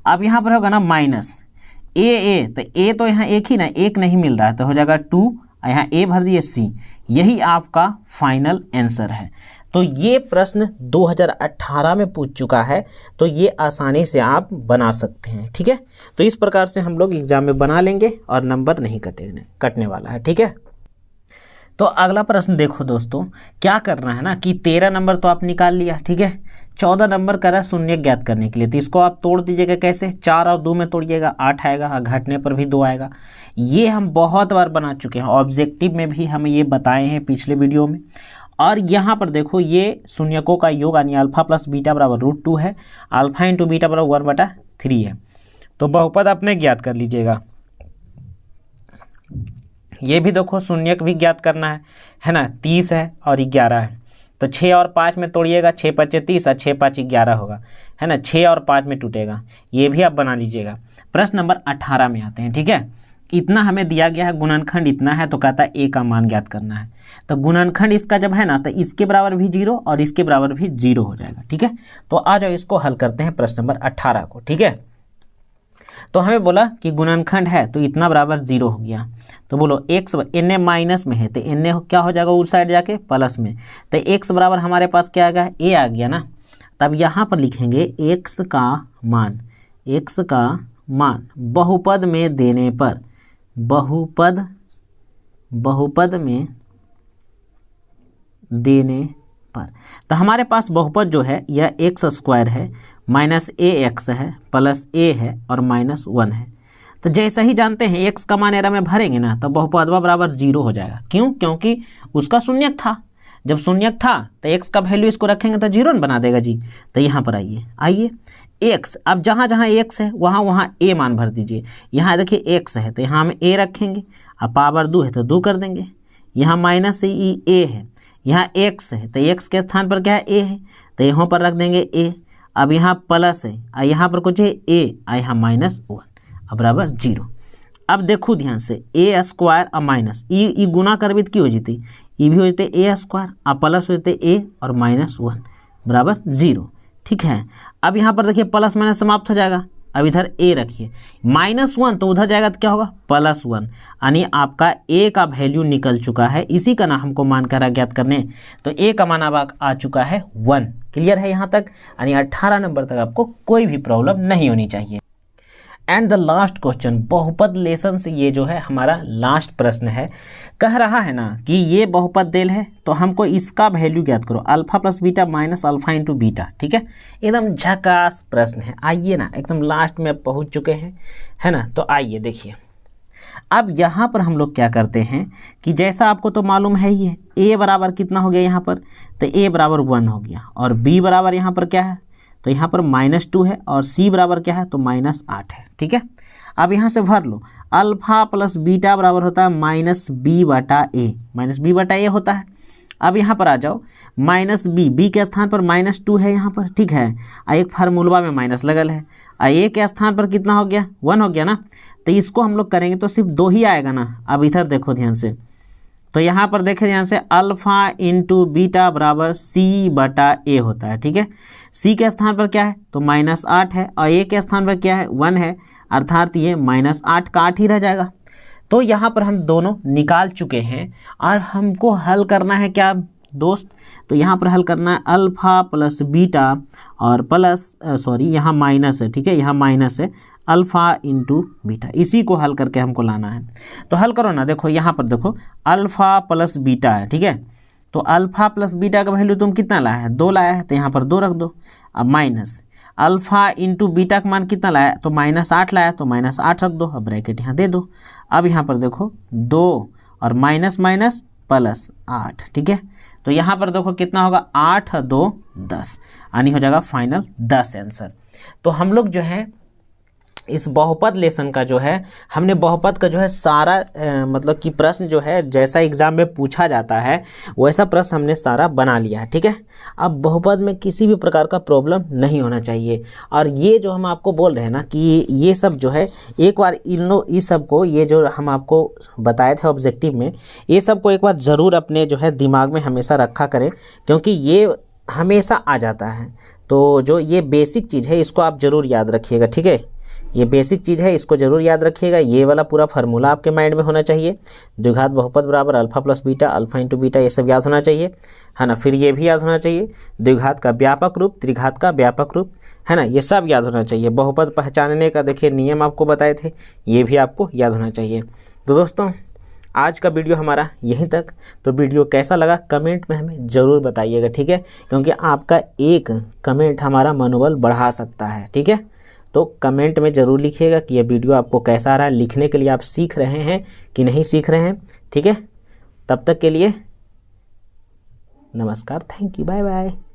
अब यहाँ पर होगा ना माइनस ए, तो ए तो यहाँ एक ही ना, एक नहीं मिल रहा है, तो हो जाएगा 2, यहाँ ए भर दिए सी, यही आपका फाइनल आंसर है। तो ये प्रश्न 2018 में पूछ चुका है, तो ये आसानी से आप बना सकते हैं, ठीक है। तो इस प्रकार से हम लोग एग्जाम में बना लेंगे और नंबर नहीं कटने वाला है, ठीक है। तो अगला प्रश्न देखो दोस्तों, क्या करना है ना कि 13 नंबर तो आप निकाल लिया, ठीक है। 14 नंबर करा शून्य ज्ञात करने के लिए, तो इसको आप तोड़ दीजिएगा कैसे, 4 और 2 में तोड़िएगा 8 आएगा, और घटने पर भी 2 आएगा। ये हम बहुत बार बना चुके हैं, ऑब्जेक्टिव में भी हम ये बताए हैं पिछले वीडियो में। और यहाँ पर देखो ये शून्यकों का योग यानी अल्फा प्लस बीटा बराबर √2 है, अल्फा इंटू बीटा बराबर 1/3 है। तो बहुपद अपने ज्ञात कर लीजिएगा। ये भी देखो शून्यक भी ज्ञात करना है ना, 30 है और 11 है, तो 6 और 5 में तोड़िएगा, 6 × 5 = 30 और 6 × 5 = 11 होगा, है ना। 6 और 5 में टूटेगा, ये भी आप बना लीजिएगा। प्रश्न नंबर 18 में आते हैं, ठीक है। इतना हमें दिया गया है, गुणनखंड इतना है, तो कहता है ए का मान ज्ञात करना है। तो गुणनखंड इसका जब है ना, तो इसके बराबर भी 0 और इसके बराबर भी 0 हो जाएगा, ठीक है। तो आ जाओ इसको हल करते हैं प्रश्न नंबर 18 को, ठीक है। तो हमें बोला कि गुणनखंड है, तो इतना बराबर 0 हो गया, तो बोलो x n माइनस में है, तो n क्या हो जाएगा उस साइड जाके प्लस में, तो x बराबर हमारे पास क्या आ गया, a आ गया ना। तब यहाँ पर लिखेंगे x का मान, x का मान बहुपद में देने पर, बहुपद में देने पर, तो हमारे पास बहुपद जो है यह x² है, माइनस ax है, प्लस a है और -1 है। तो जैसे ही जानते हैं x का मान एरा में भरेंगे ना, तो बहुपद बराबर 0 हो जाएगा। क्यों? क्योंकि उसका शून्यक था, जब शून्यक था तो x का वैल्यू इसको रखेंगे तो 0 बना देगा जी। तो यहाँ पर आइए x, अब जहाँ जहाँ x है वहाँ वहाँ a मान भर दीजिए। यहाँ देखिए x है तो यहाँ हम a रखेंगे, अब पावर 2 है तो 2 कर देंगे। यहाँ माइनस a है, यहाँ x है तो x के स्थान पर क्या है, a है, तो यहाँ पर रख देंगे a। अब यहाँ प्लस है और यहाँ पर कुछ है a, यहाँ -1, अब बराबर 0। अब देखो ध्यान से a² और माइनस ई गुना करबित की हो जाती, ई भी हो जाते a² और प्लस हो जाते a और -1 बराबर 0, ठीक है। अब यहाँ पर देखिए प्लस माइनस समाप्त हो जाएगा, अब इधर a रखिए, -1 तो उधर जाएगा तो क्या होगा +1, यानी आपका a का वैल्यू निकल चुका है। इसी का ना हमको मान कर ज्ञात करने, तो a का मान अब आ चुका है 1। क्लियर है यहाँ तक, यानी 18 नंबर तक आपको कोई भी प्रॉब्लम नहीं होनी चाहिए। एंड द लास्ट क्वेश्चन, बहुपद लेसन से ये जो है हमारा लास्ट प्रश्न है। कह रहा है ना कि ये बहुपद देल है, तो हमको इसका वैल्यू ज्ञात करो, alpha plus beta minus alpha into beta, ठीक है। एकदम झकास प्रश्न है। आइए ना, एकदम लास्ट में पहुंच चुके हैं, है ना। तो आइए देखिए, अब यहाँ पर हम लोग क्या करते हैं कि जैसा आपको तो मालूम है ही है, a बराबर कितना हो गया यहाँ पर, तो a बराबर 1 हो गया, और b बराबर यहाँ पर क्या है, तो यहाँ पर -2 है, और c बराबर क्या है, तो -8 है, ठीक है। अब यहाँ से भर लो, अल्फा प्लस बीटा बराबर होता है -b/a, -b/a होता है। अब यहाँ पर आ जाओ, -b के स्थान पर -2 है यहाँ पर, ठीक है। एक फार्मूला में माइनस लगल है, a के स्थान पर कितना हो गया, 1 हो गया ना। तो इसको हम लोग करेंगे तो सिर्फ 2 ही आएगा ना। अब इधर देखो ध्यान से, तो यहाँ पर देखें ध्यान से, अल्फा इंटू बीटा बराबर c/a होता है, ठीक है। c के स्थान पर क्या है, तो -8 है, और a के स्थान पर क्या है, 1 है, अर्थात ये -8 का 8 ही रह जाएगा। तो यहाँ पर हम दोनों निकाल चुके हैं, और हमको हल करना है क्या दोस्त, तो यहाँ पर हल करना है अल्फा प्लस बीटा और प्लस यहाँ माइनस है, ठीक है, यहाँ माइनस है, अल्फ़ा इंटू बीटा, इसी को हल करके हमको लाना है। तो हल करो ना, देखो यहाँ पर देखो अल्फ़ा प्लस बीटा है, ठीक है। तो अल्फ़ा प्लस बीटा का वैल्यू तुम कितना लाया है, 2 लाया है, तो यहाँ पर 2 रख दो। अब माइनस अल्फ़ा इंटू बीटा का मान कितना लाया, तो -8 लाया, तो -8 रख दो। अब ब्रैकेट यहाँ दे दो। अब यहाँ पर देखो 2 और माइनस माइनस प्लस 8, ठीक है। तो यहाँ पर देखो कितना होगा, 8 2 10, यानी हो जाएगा फाइनल 10 आंसर। तो हम लोग जो है इस बहुपद लेसन का जो है, हमने बहुपद का जो है सारा मतलब कि प्रश्न जो है जैसा एग्जाम में पूछा जाता है वैसा प्रश्न हमने सारा बना लिया है, ठीक है। अब बहुपद में किसी भी प्रकार का प्रॉब्लम नहीं होना चाहिए। और ये जो हम आपको बोल रहे हैं ना कि ये सब जो है एक बार इस सब को, ये जो हम आपको बताए थे ऑब्जेक्टिव में, ये सब को एक बार ज़रूर अपने जो है दिमाग में हमेशा रखा करें, क्योंकि ये हमेशा आ जाता है। तो जो ये बेसिक चीज़ है इसको आप ज़रूर याद रखिएगा, ठीक है। ये बेसिक चीज़ है, इसको जरूर याद रखिएगा। ये वाला पूरा फार्मूला आपके माइंड में होना चाहिए। द्विघात बहुपद बराबर alpha plus beta, alpha into beta, ये सब याद होना चाहिए, है ना। फिर ये भी याद होना चाहिए द्विघात का व्यापक रूप, त्रिघात का व्यापक रूप, है ना। ये सब याद होना चाहिए। बहुपद पहचानने का देखिए नियम आपको बताए थे, ये भी आपको याद होना चाहिए। तो दोस्तों आज का वीडियो हमारा यहीं तक। तो वीडियो कैसा लगा कमेंट में हमें ज़रूर बताइएगा, ठीक है, क्योंकि आपका एक कमेंट हमारा मनोबल बढ़ा सकता है, ठीक है। तो कमेंट में ज़रूर लिखिएगा कि यह वीडियो आपको कैसा आ रहा है, लिखने के लिए आप सीख रहे हैं कि नहीं सीख रहे हैं, ठीक है। तब तक के लिए नमस्कार, थैंक यू, बाय बाय।